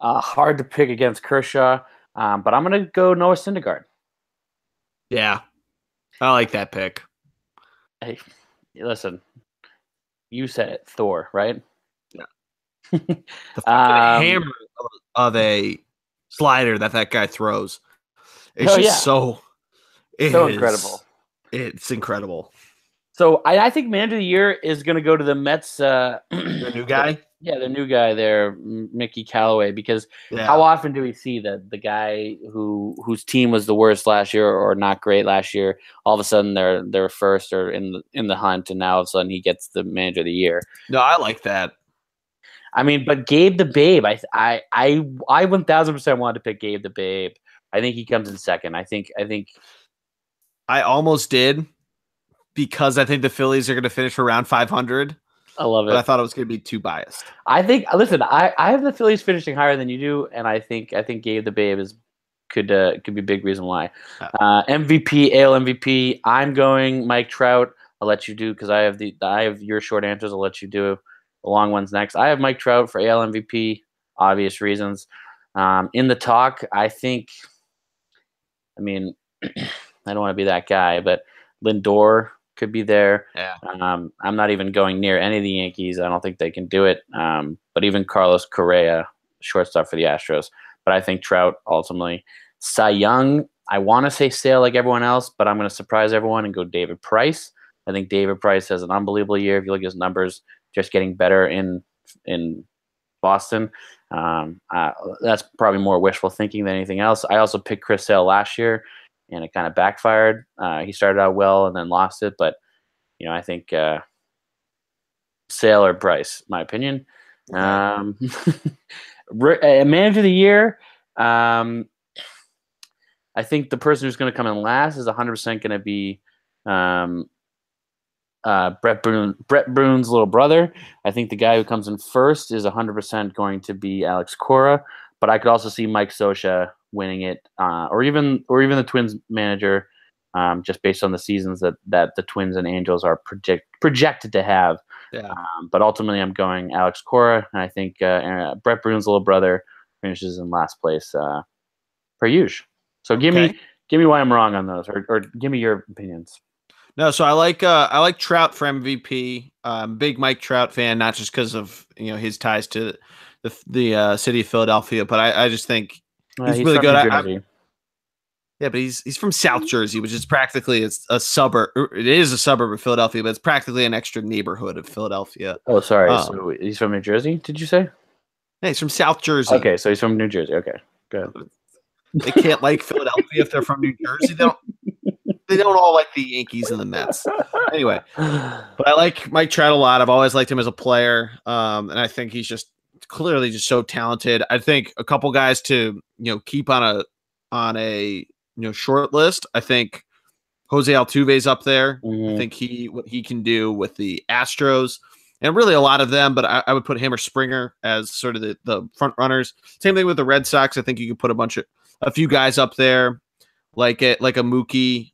hard to pick against Kershaw, but I'm going to go Noah Syndergaard. Yeah, I like that pick. Hey, listen, you said it, Thor, right? Yeah. The fucking um, hammer of a slider that guy throws. It's oh just yeah, so. It so is. incredible. It's incredible. So I think man of the year is going to go to the Mets. The new guy. The new guy there, Mickey Callaway. Because how Yeah. often do we see the guy whose team was the worst last year or not great last year? All of a sudden they're first or in the hunt, and now all of a sudden he gets the manager of the year. No, I like that. I mean, but Gabe the Babe, I 1000% wanted to pick Gabe the Babe. I think he comes in second. I think I almost did because I think the Phillies are going to finish around 500. I love But I it. thought it was going to be too biased. I think. Listen, I have the Phillies finishing higher than you do, and I think Gabe the Babe could be a big reason why. MVP, AL MVP. I'm going Mike Trout. I'll let you do because I have your short answers. I'll let you do the long ones next. I have Mike Trout for AL MVP. Obvious reasons. In the talk, I think. I mean, I don't want to be that guy, but Lindor could be there. Yeah. I'm not even going near any of the Yankees. I don't think they can do it. But even Carlos Correa, shortstop for the Astros. But I think Trout ultimately. Cy Young, I want to say Sale like everyone else, but I'm going to surprise everyone and go David Price. I think David Price has an unbelievable year. If you look at his numbers, just getting better in Boston. That's probably more wishful thinking than anything else. I also picked Chris Sale last year, and it kind of backfired. He started out well and then lost it, but I think Sale or Bryce, my opinion. Okay. Manager of the year. I think the person who's going to come in last is 100% going to be Brett Broone's little brother. I think the guy who comes in first is 100% going to be Alex Cora, but I could also see Mike Scioscia winning it, or even the Twins manager, just based on the seasons that the Twins and Angels are projected to have. Yeah. But ultimately, I'm going Alex Cora, and I think Brett Broone's little brother finishes in last place, per usual. So give me why I'm wrong on those, or give me your opinions. No, so I like Trout for MVP. Big Mike Trout fan, not just because of his ties to the city of Philadelphia, but I just think he's really good. Yeah, but he's from South Jersey, which is practically a suburb. It is a suburb of Philadelphia, but it's practically an extra neighborhood of Philadelphia. Oh, sorry. So he's from New Jersey, did you say? Yeah, he's from South Jersey. Okay, so he's from New Jersey. Okay, good. They can't like Philadelphia if they're from New Jersey. They don't all like the Yankees and the Mets. Anyway, but I like Mike Trout a lot. I've always liked him as a player, and I think he's just clearly just so talented. I think a couple guys to keep on a short list. I think Jose Altuve's up there. I think what he can do with the Astros, and really a lot of them, but I would put him or Springer as sort of the front runners. Same thing with the Red Sox. I think you could put a few guys up there, like a Mookie,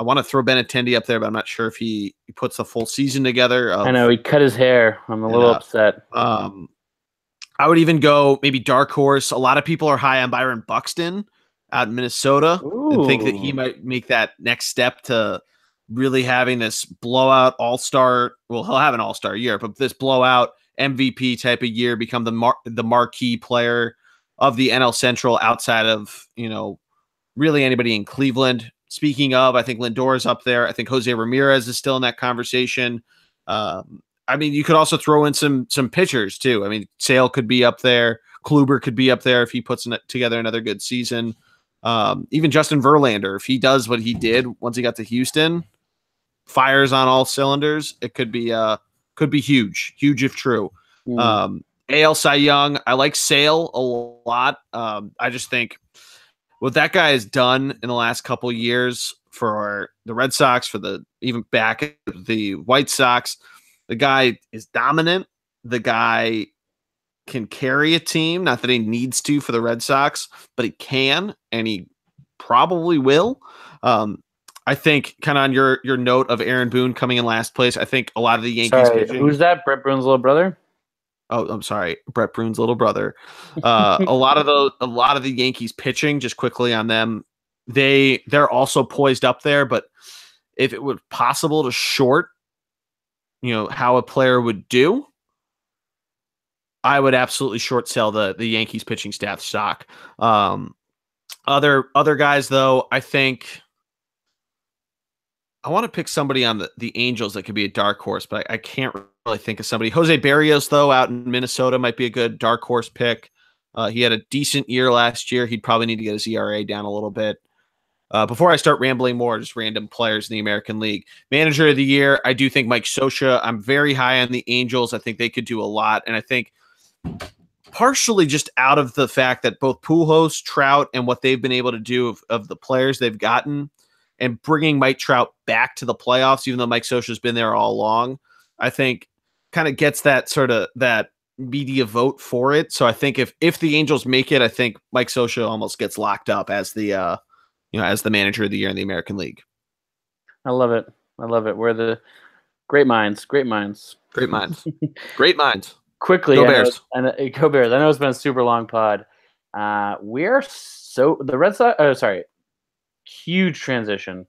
I want to throw Benintendi up there, but I'm not sure if he puts the full season together. I know he cut his hair. I'm a little upset. I would even go maybe dark horse. A lot of people are high on Byron Buxton out in Minnesota and think that he might make that next step to really having this blowout all-star. Well, he'll have an all-star year, but this blowout MVP type of year, become the marquee player of the NL Central outside of, really anybody in Cleveland. Speaking of, I think Lindor is up there. I think Jose Ramirez is still in that conversation. I mean, you could also throw in some pitchers too. I mean, Sale could be up there. Kluber could be up there if he puts together another good season. Even Justin Verlander, if he does what he did once he got to Houston, fires on all cylinders, it could be huge if true. AL Cy Young, I like Sale a lot. I just think what that guy has done in the last couple years for the Red Sox, for even back at the White Sox, the guy is dominant. The guy can carry a team. Not that he needs to for the Red Sox, but he can, and he probably will. I think kind of on your note of Aaron Boone coming in last place, I think a lot of the Yankees pitching. Who's that? Brett Broone's little brother? Oh, I'm sorry, Brett Broone's little brother. A lot of the Yankees pitching, just quickly on them, they're also poised up there. But if it was possible to short, how a player would do, I would absolutely short sell the Yankees pitching staff stock. Other guys though, I think I want to pick somebody on the Angels that could be a dark horse, but I can't really think of somebody. Jose Barrios, though, out in Minnesota might be a good dark horse pick. He had a decent year last year. He'd probably need to get his ERA down a little bit. Before I start rambling more, just random players in the American League. Manager of the year, I do think Mike Scioscia. I'm very high on the Angels. I think they could do a lot. And I think partially just out of the fact that both Pujols, Trout, and what they've been able to do of the players they've gotten, and bringing Mike Trout back to the playoffs, even though Mike Scioscia's been there all along, I think kind of gets that sort of that media vote for it. So I think if the Angels make it, I think Mike Scioscia almost gets locked up as the as the manager of the year in the American League. I love it. We're the great minds. Great minds. Great minds. Great minds. Quickly, go Bears. Go Bears. I know it's been a super long pod. The Red Sox. Huge transition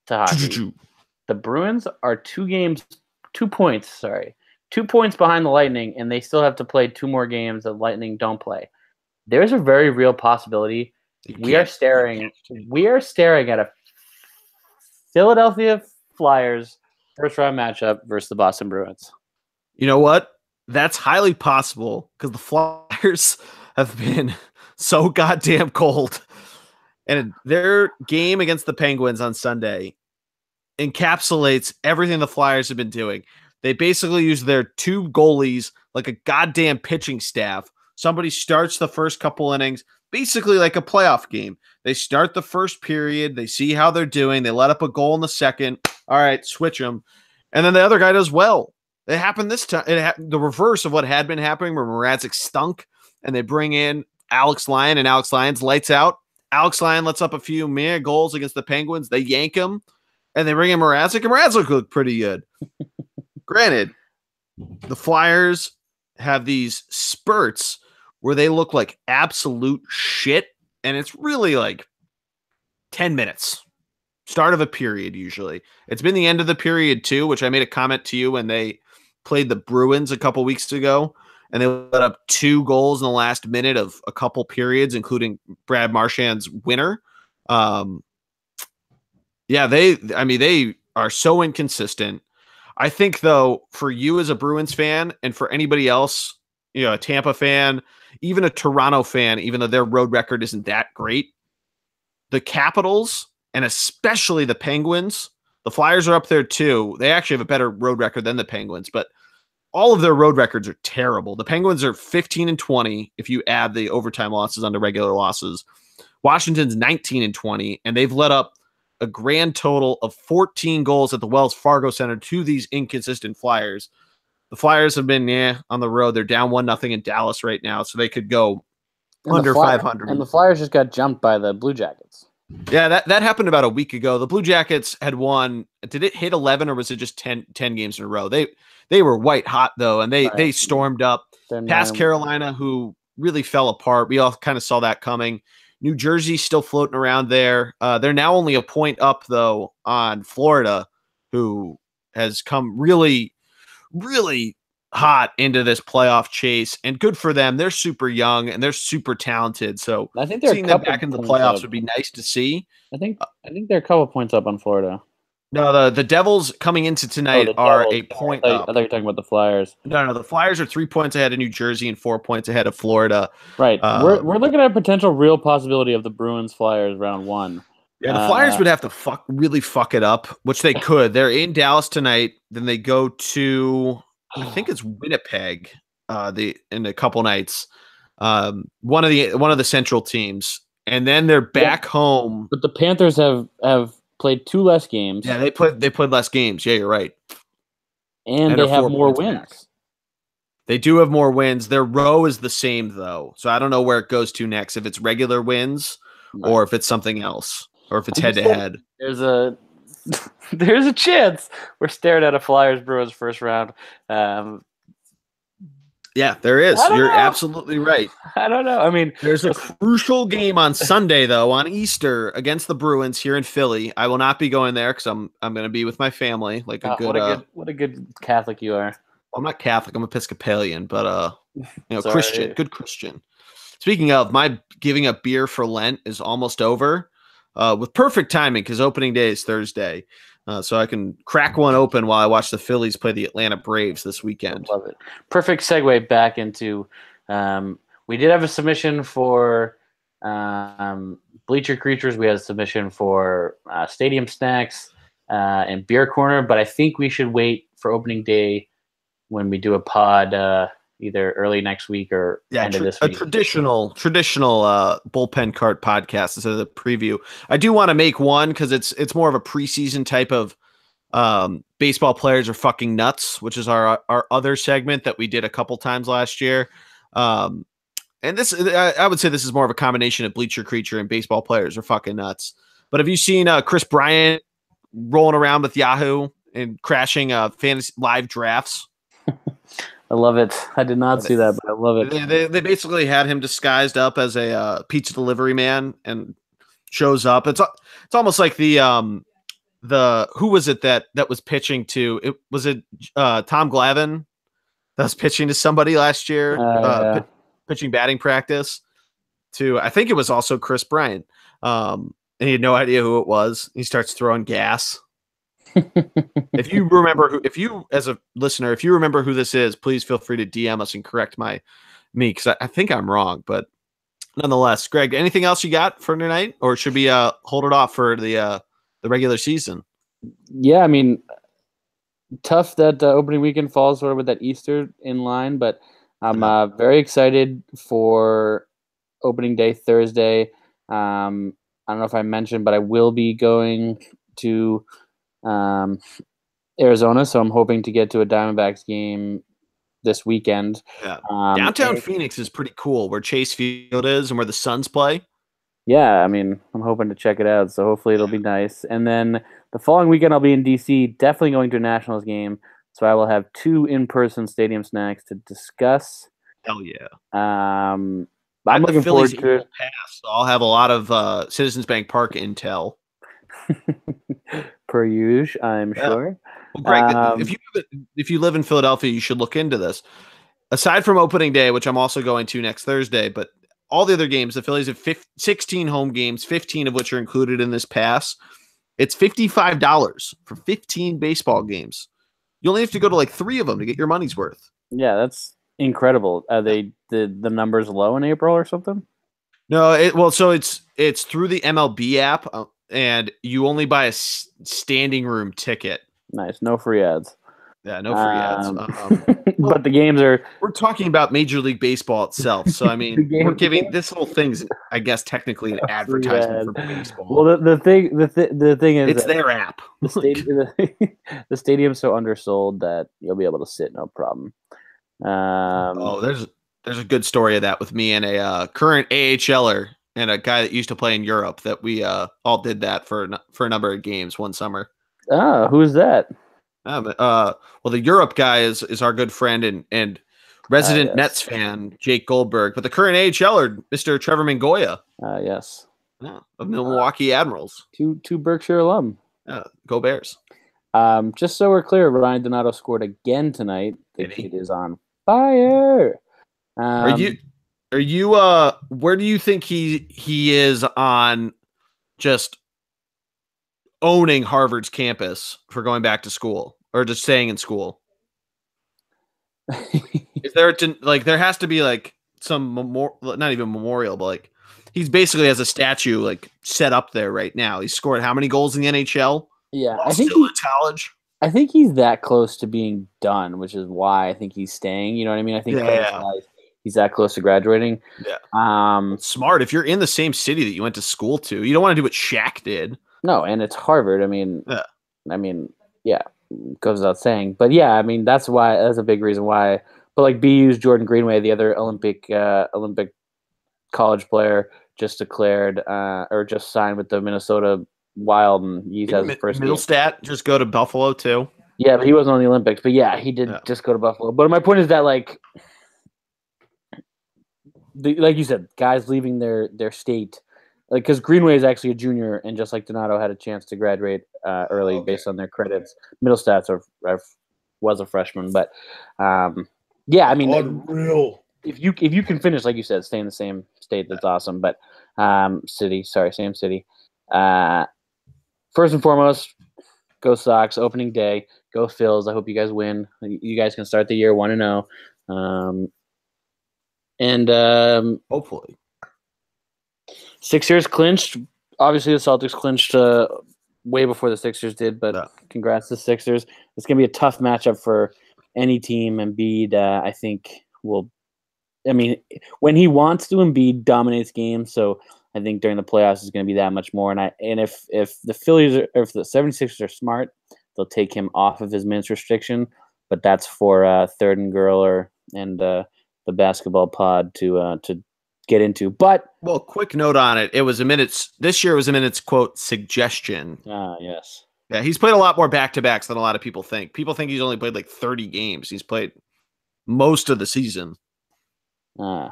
to hockey. The Bruins are 2 points behind the Lightning, and they still have to play 2 more games that Lightning don't play. There's a very real possibility. We are staring at a Philadelphia Flyers first-round matchup versus the Boston Bruins. You know what? That's highly possible because the Flyers have been so goddamn cold. And their game against the Penguins on Sunday encapsulates everything the Flyers have been doing. They basically use their 2 goalies like a goddamn pitching staff. Somebody starts the first couple innings, basically like a playoff game. They start the first period. They see how they're doing. They let up a goal in the second. All right, switch them. And then the other guy does well. It happened this time. The reverse of what had been happening where Mrazek stunk, and they bring in Alex Lyon, and Alex Lyon's lights out. Alex Lyon lets up a few mere goals against the Penguins. They yank him, and they bring in Mrazek, and Mrazek looked pretty good. Granted, the Flyers have these spurts where they look like absolute shit, and it's really like 10 minutes. Start of a period, usually. It's been the end of the period, too, which I made a comment to you when they played the Bruins a couple weeks ago. And they let up 2 goals in the last minute of a couple periods, including Brad Marchand's winner. They are so inconsistent. I think, though, for you as a Bruins fan and for anybody else, a Tampa fan, even a Toronto fan, even though their road record isn't that great, the Capitals and especially the Penguins, the Flyers are up there too. They actually have a better road record than the Penguins, but all of their road records are terrible. The Penguins are 15-20 if you add the overtime losses onto regular losses. Washington's 19-20, and they've let up a grand total of 14 goals at the Wells Fargo Center to these inconsistent Flyers. The Flyers have been on the road. They're down 1-0 in Dallas right now, so they could go under 500. And the Flyers just got jumped by the Blue Jackets. Yeah, that happened about a week ago. The Blue Jackets had won. Did it hit 11 or was it just 10 games in a row? They were white hot, though, and they stormed up past Carolina, who really fell apart. We all kind of saw that coming. New Jersey's still floating around there. They're now only a point up, though, on Florida, who has come really, really hot into this playoff chase. And good for them. They're super young, and they're super talented. So I think seeing them back in the playoffs would be nice to see. I think they're a couple points up on Florida. No, the Devils coming into tonight are a point up. I thought you were talking about the Flyers. No, the Flyers are 3 points ahead of New Jersey and 4 points ahead of Florida. Right. We're looking at a potential real possibility of the Bruins-Flyers round 1. Yeah, the Flyers would have to really fuck it up, which they could. They're in Dallas tonight. Then they go to, I think it's Winnipeg in a couple nights. One of the Central teams. And then they're back home. But the Panthers have played 2 less games. Yeah, they played less games. Yeah, you're right. And they have more wins. Back. They do have more wins. Their row is the same, though. So I don't know where it goes to next, if it's regular wins or if it's something else, or if it's head-to-head. There's a chance we're staring at a Flyers-Bruins first round. Yeah, there is. You're absolutely right. I don't know. I mean, there's a crucial game on Sunday though, on Easter against the Bruins here in Philly. I will not be going there because I'm going to be with my family. Like a good, what a good Catholic you are. I'm not Catholic. I'm Episcopalian, but Sorry. Christian, good Christian. Speaking of, my giving up beer for Lent is almost over, with perfect timing because opening day is Thursday. So I can crack one open while I watch the Phillies play the Atlanta Braves this weekend. I love it. Perfect segue back into we did have a submission for Bleacher Creatures. We had a submission for Stadium Snacks and Beer Corner, but I think we should wait for opening day when we do a pod either early next week or end of this week. A traditional bullpen cart podcast instead of the preview. I do want to make one because it's more of a preseason type of baseball players are fucking nuts, which is our other segment that we did a couple times last year. And this, I would say this is more of a combination of Bleacher Creature and baseball players are fucking nuts. But have you seen Chris Bryant rolling around with Yahoo and crashing fantasy live drafts? I love it. I did not see that, but I love it. They basically had him disguised up as a pizza delivery man and shows up. It's almost like the who was it that was pitching to? It was it Tom Glavine that was pitching to somebody last year, pitching batting practice to. I think it was also Chris Bryant, and he had no idea who it was. He starts throwing gas. If you remember if you as a listener, if you remember who this is, please feel free to DM us and correct me because I think I'm wrong. But nonetheless, Greg, anything else you got for tonight, or should we hold it off for the regular season? Yeah, I mean, tough that opening weekend falls sort of with that Easter in line, but I'm very excited for opening day Thursday. I don't know if I mentioned, but I will be going to Arizona, so I'm hoping to get to a Diamondbacks game this weekend. Yeah. Downtown Phoenix is pretty cool, where Chase Field is and where the Suns play. Yeah, I mean, I'm hoping to check it out, so hopefully it'll be nice. And then the following weekend, I'll be in D.C., definitely going to a Nationals game, so I will have 2 in-person Stadium Snacks to discuss. Hell yeah. I'm looking forward to it. So I'll have a lot of Citizens Bank Park intel. Per usual, I'm sure. Well, Greg, if you live in Philadelphia, you should look into this. Aside from opening day, which I'm also going to next Thursday, but all the other games, the Phillies have 16 home games, 15 of which are included in this pass. It's $55 for 15 baseball games. You only have to go to like 3 of them to get your money's worth. Yeah, that's incredible. Are they the numbers low in April or something? No, so it's through the MLB app, and you only buy a standing room ticket. Nice, no free ads. Yeah, no free ads. But the games are. We're talking about Major League Baseball itself, so I mean, we're giving this whole thing's, I guess, technically an advertisement for baseball. Well, the thing is, it's their app. The stadium's so undersold that you'll be able to sit no problem. There's a good story of that with me and a current AHLer and a guy that used to play in Europe that we all did that for a number of games one summer. Oh, who's that? Well, the Europe guy is our good friend and resident Mets fan, Jake Goldberg, but the current AHLer, Mr. Trevor Mangoya. Yes. Yeah, of the Milwaukee Admirals. Two Berkshire alum. Go Bears. Just so we're clear, Ryan Donato scored again tonight. The kid is on fire. Are you where do you think he is on just owning Harvard's campus for going back to school or just staying in school? Is there there has to be like some not even memorial, but like he's basically has a statue like set up there right now. He's scored how many goals in the NHL? Yeah, I think still in college. I think he's that close to being done, which is why I think he's staying. You know what I mean? I think he's that close to graduating. Yeah. Smart. If you're in the same city that you went to school to, you don't want to do what Shaq did. No, and it's Harvard. I mean, goes without saying. But yeah, I mean, that's a big reason why. But like BU's Jordan Greenway, the other Olympic college player, just declared or just signed with the Minnesota Wild, and he's has his first Middlestat just go to Buffalo too. Yeah, but he wasn't on the Olympics. But yeah, he did just go to Buffalo. But my point is that like like you said, guys leaving their state, like because Greenway is actually a junior, and just like Donato had a chance to graduate early based on their credits. Middlestats was a freshman, but yeah, I mean, Unreal. if you can finish like you said, stay in the same state, that's awesome. But same city. First and foremost, go Sox! Opening day, go Phils! I hope you guys win. You guys can start the year 1-0. And Hopefully. Sixers clinched. Obviously, the Celtics clinched way before the Sixers did, but congrats to the Sixers. It's going to be a tough matchup for any team. Embiid, I think, will. I mean, when he wants to, Embiid dominates games. So I think during the playoffs is going to be that much more. And if the Phillies or if the 76ers are smart, they'll take him off of his minutes restriction. But that's for Third and Girl and the basketball pod to get into. But quick note on it. It was a minutes. This year was a minutes quote suggestion. Yes. Yeah, he's played a lot more back-to-backs than a lot of people think. People think he's only played like 30 games. He's played most of the season. Hey,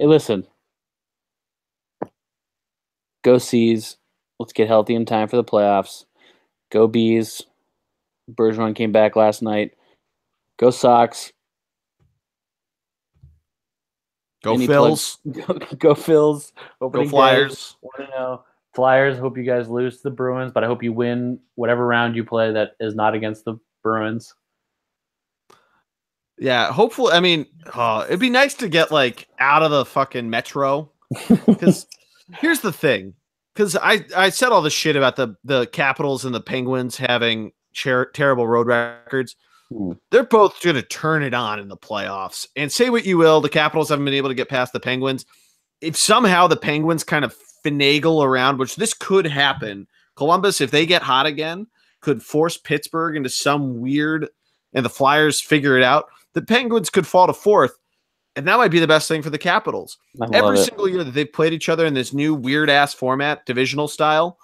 listen. Go C's. Let's get healthy in time for the playoffs. Go Bees. Bergeron came back last night. Go Sox. Go Phils. Go Phils. Go Flyers. 1-0. Flyers. Hope you guys lose to the Bruins, but I hope you win whatever round you play that is not against the Bruins. Yeah, hopefully. I mean, it'd be nice to get like out of the fucking metro. Because here's the thing. Because I said all this shit about the Capitals and the Penguins having terrible road records. They're both going to turn it on in the playoffs. And say what you will, the Capitals haven't been able to get past the Penguins. If somehow the Penguins kind of finagle around, which this could happen, Columbus, if they get hot again, could force Pittsburgh into some weird, and the Flyers figure it out. The Penguins could fall to fourth, and that might be the best thing for the Capitals. Every single year that they've played each other in this new weird-ass format, divisional style,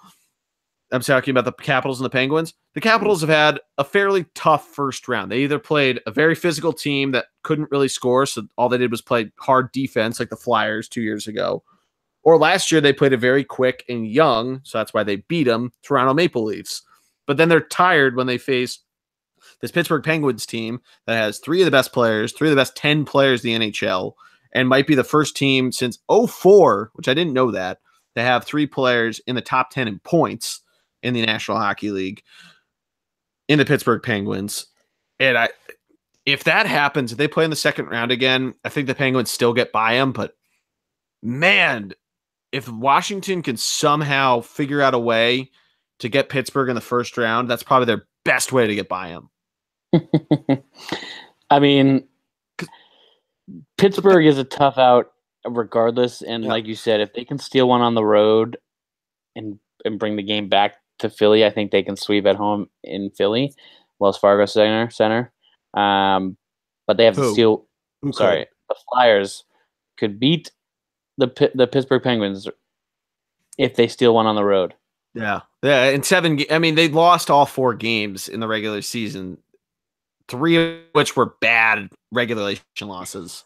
I'm talking about the Capitals and the Penguins, the Capitals have had a fairly tough first round. They either played a very physical team that couldn't really score, so all they did was play hard defense like the Flyers 2 years ago, or last year they played a very quick and young, so that's why they beat them, Toronto Maple Leafs. But then they're tired when they face this Pittsburgh Penguins team that has three of the best players, three of the best 10 players in the NHL, and might be the first team since 2004, which I didn't know that, to have three players in the top 10 in points in the National Hockey League in the Pittsburgh Penguins. And if that happens, if they play in the second round again, I think the Penguins still get by them. But man, if Washington can somehow figure out a way to get Pittsburgh in the first round, that's probably their best way to get by them. I mean, Pittsburgh is a tough out regardless. And like you said, if they can steal one on the road and bring the game back to Philly, I think they can sweep at home in Philly, Wells Fargo Center. But they have to steal. The Flyers could beat the Pittsburgh Penguins if they steal one on the road. Yeah. In 7, I mean, they lost all 4 games in the regular season, 3 of which were bad regulation losses.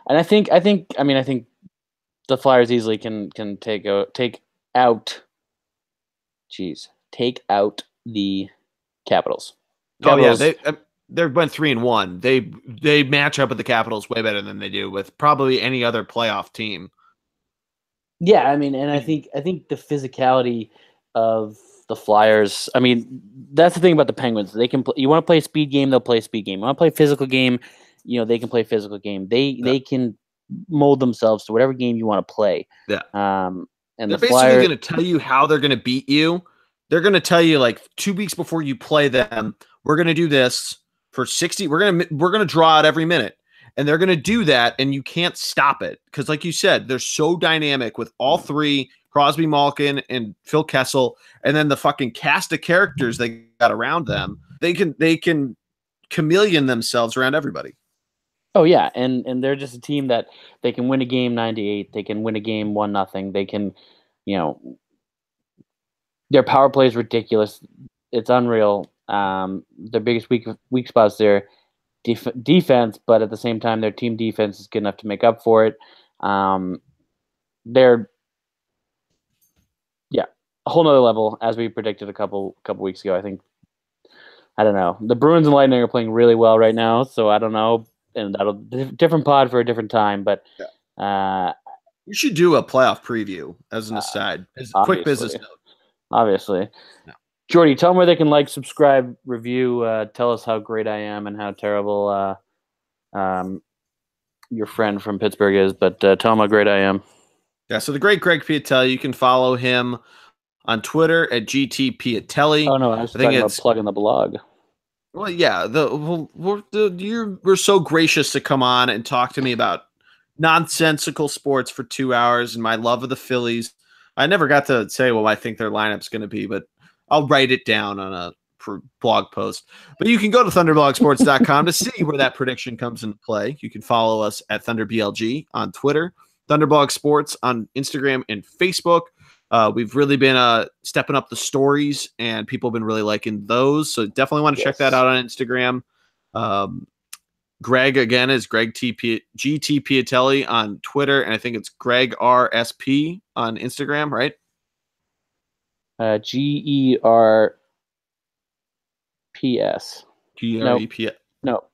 And I think the Flyers easily can take out the Capitals. Oh yeah, they went 3-1. They match up with the Capitals way better than they do with probably any other playoff team. Yeah, I mean, and I think the physicality of the Flyers. I mean, that's the thing about the Penguins. They can. You want to play a speed game, they'll play a speed game. You want to play a physical game, they can play a physical game. They can mold themselves to whatever game you want to play. Yeah. And they're basically going to tell you how they're going to beat you. They're going to tell you like 2 weeks before you play them, we're going to do this for 60. We're going to draw out every minute. And they're going to do that, and you can't stop it. Because like you said, they're so dynamic with all three, Crosby, Malkin, and Phil Kessel, and then the fucking cast of characters they got around them. They can chameleon themselves around everybody. Oh, yeah, and they're just a team that they can win a game 98. They can win a game 1-0. They can, their power play is ridiculous. It's unreal. Their biggest weak spots there defense, but at the same time, their team defense is good enough to make up for it. They're a whole nother level, as we predicted a couple weeks ago. I don't know. The Bruins and Lightning are playing really well right now, so I don't know, and that'll different pod for a different time. But you should do a playoff preview as an aside. Quick business note. Obviously. No. Jordy, tell them where they can like, subscribe, review, tell us how great I am and how terrible your friend from Pittsburgh is, but tell them how great I am. Yeah, so the great Greg Piatelli, you can follow him on Twitter at GT Piatelli. Oh, no, I was talking about plugging the blog. Well, yeah, you're so gracious to come on and talk to me about nonsensical sports for 2 hours and my love of the Phillies. I never got to say what I think their lineup's going to be, but I'll write it down on a blog post. But you can go to thunderblogsports.com to see where that prediction comes into play. You can follow us at ThunderBLG on Twitter, Thunderblog Sports on Instagram and Facebook. We've really been stepping up the stories, and people have been really liking those. So definitely want to check that out on Instagram. Greg, again, is GT Piatelli on Twitter, and I think it's Greg RSP on Instagram, right? GERPS. GREPS. No,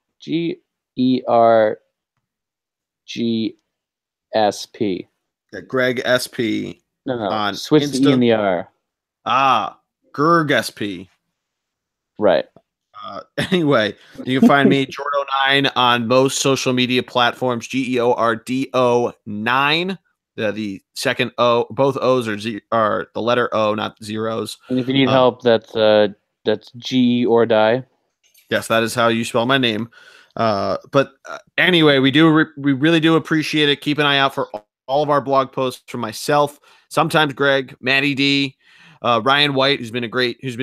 GERGSP. Yeah, Greg SP. No. On switch Insta. the E and the R. Gerg SP. Right. Anyway, you can find me Jordo9 on most social media platforms. GEORDO9. The second O, both O's are the letter O, not zeros. And if you need help, that's GE or die. Yes, that is how you spell my name. But anyway, we really do appreciate it. Keep an eye out for all of our blog posts from myself, sometimes Greg, Matty D, Ryan White, who's been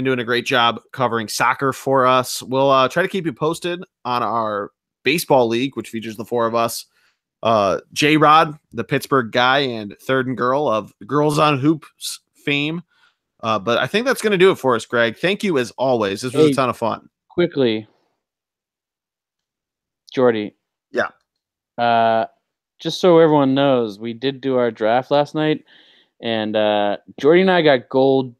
doing a great job covering soccer for us. We'll try to keep you posted on our baseball league, which features the four of us. J-Rod, the Pittsburgh guy, and Third and Girl of Girls on Hoops fame. But I think that's going to do it for us, Greg. Thank you as always. This was a ton of fun. Quickly, Jordy. Yeah. Just so everyone knows, we did do our draft last night, and Jordy and I got gold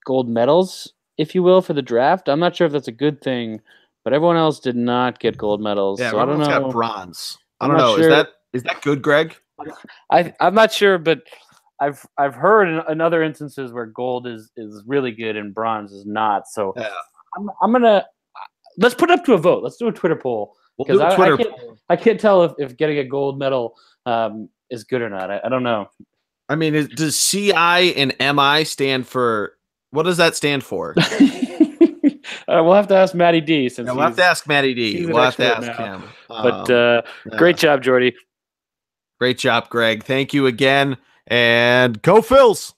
medals, if you will, for the draft. I'm not sure if that's a good thing, but everyone else did not get gold medals. Yeah, so I don't know. Got bronze. I don't know. Sure. Is that good, Greg? I'm not sure, but I've heard in other instances where gold is really good and bronze is not. So yeah. I'm gonna let's put it up to a vote. Let's do a Twitter poll. Because I can't tell if getting a gold medal is good or not. I don't know. I mean, does CI and MI stand for – what does that stand for? We'll have to ask Matty D. We'll have to ask Matty D. We'll have to ask him. But great job, Jordy. Great job, Greg. Thank you again. And go Phils!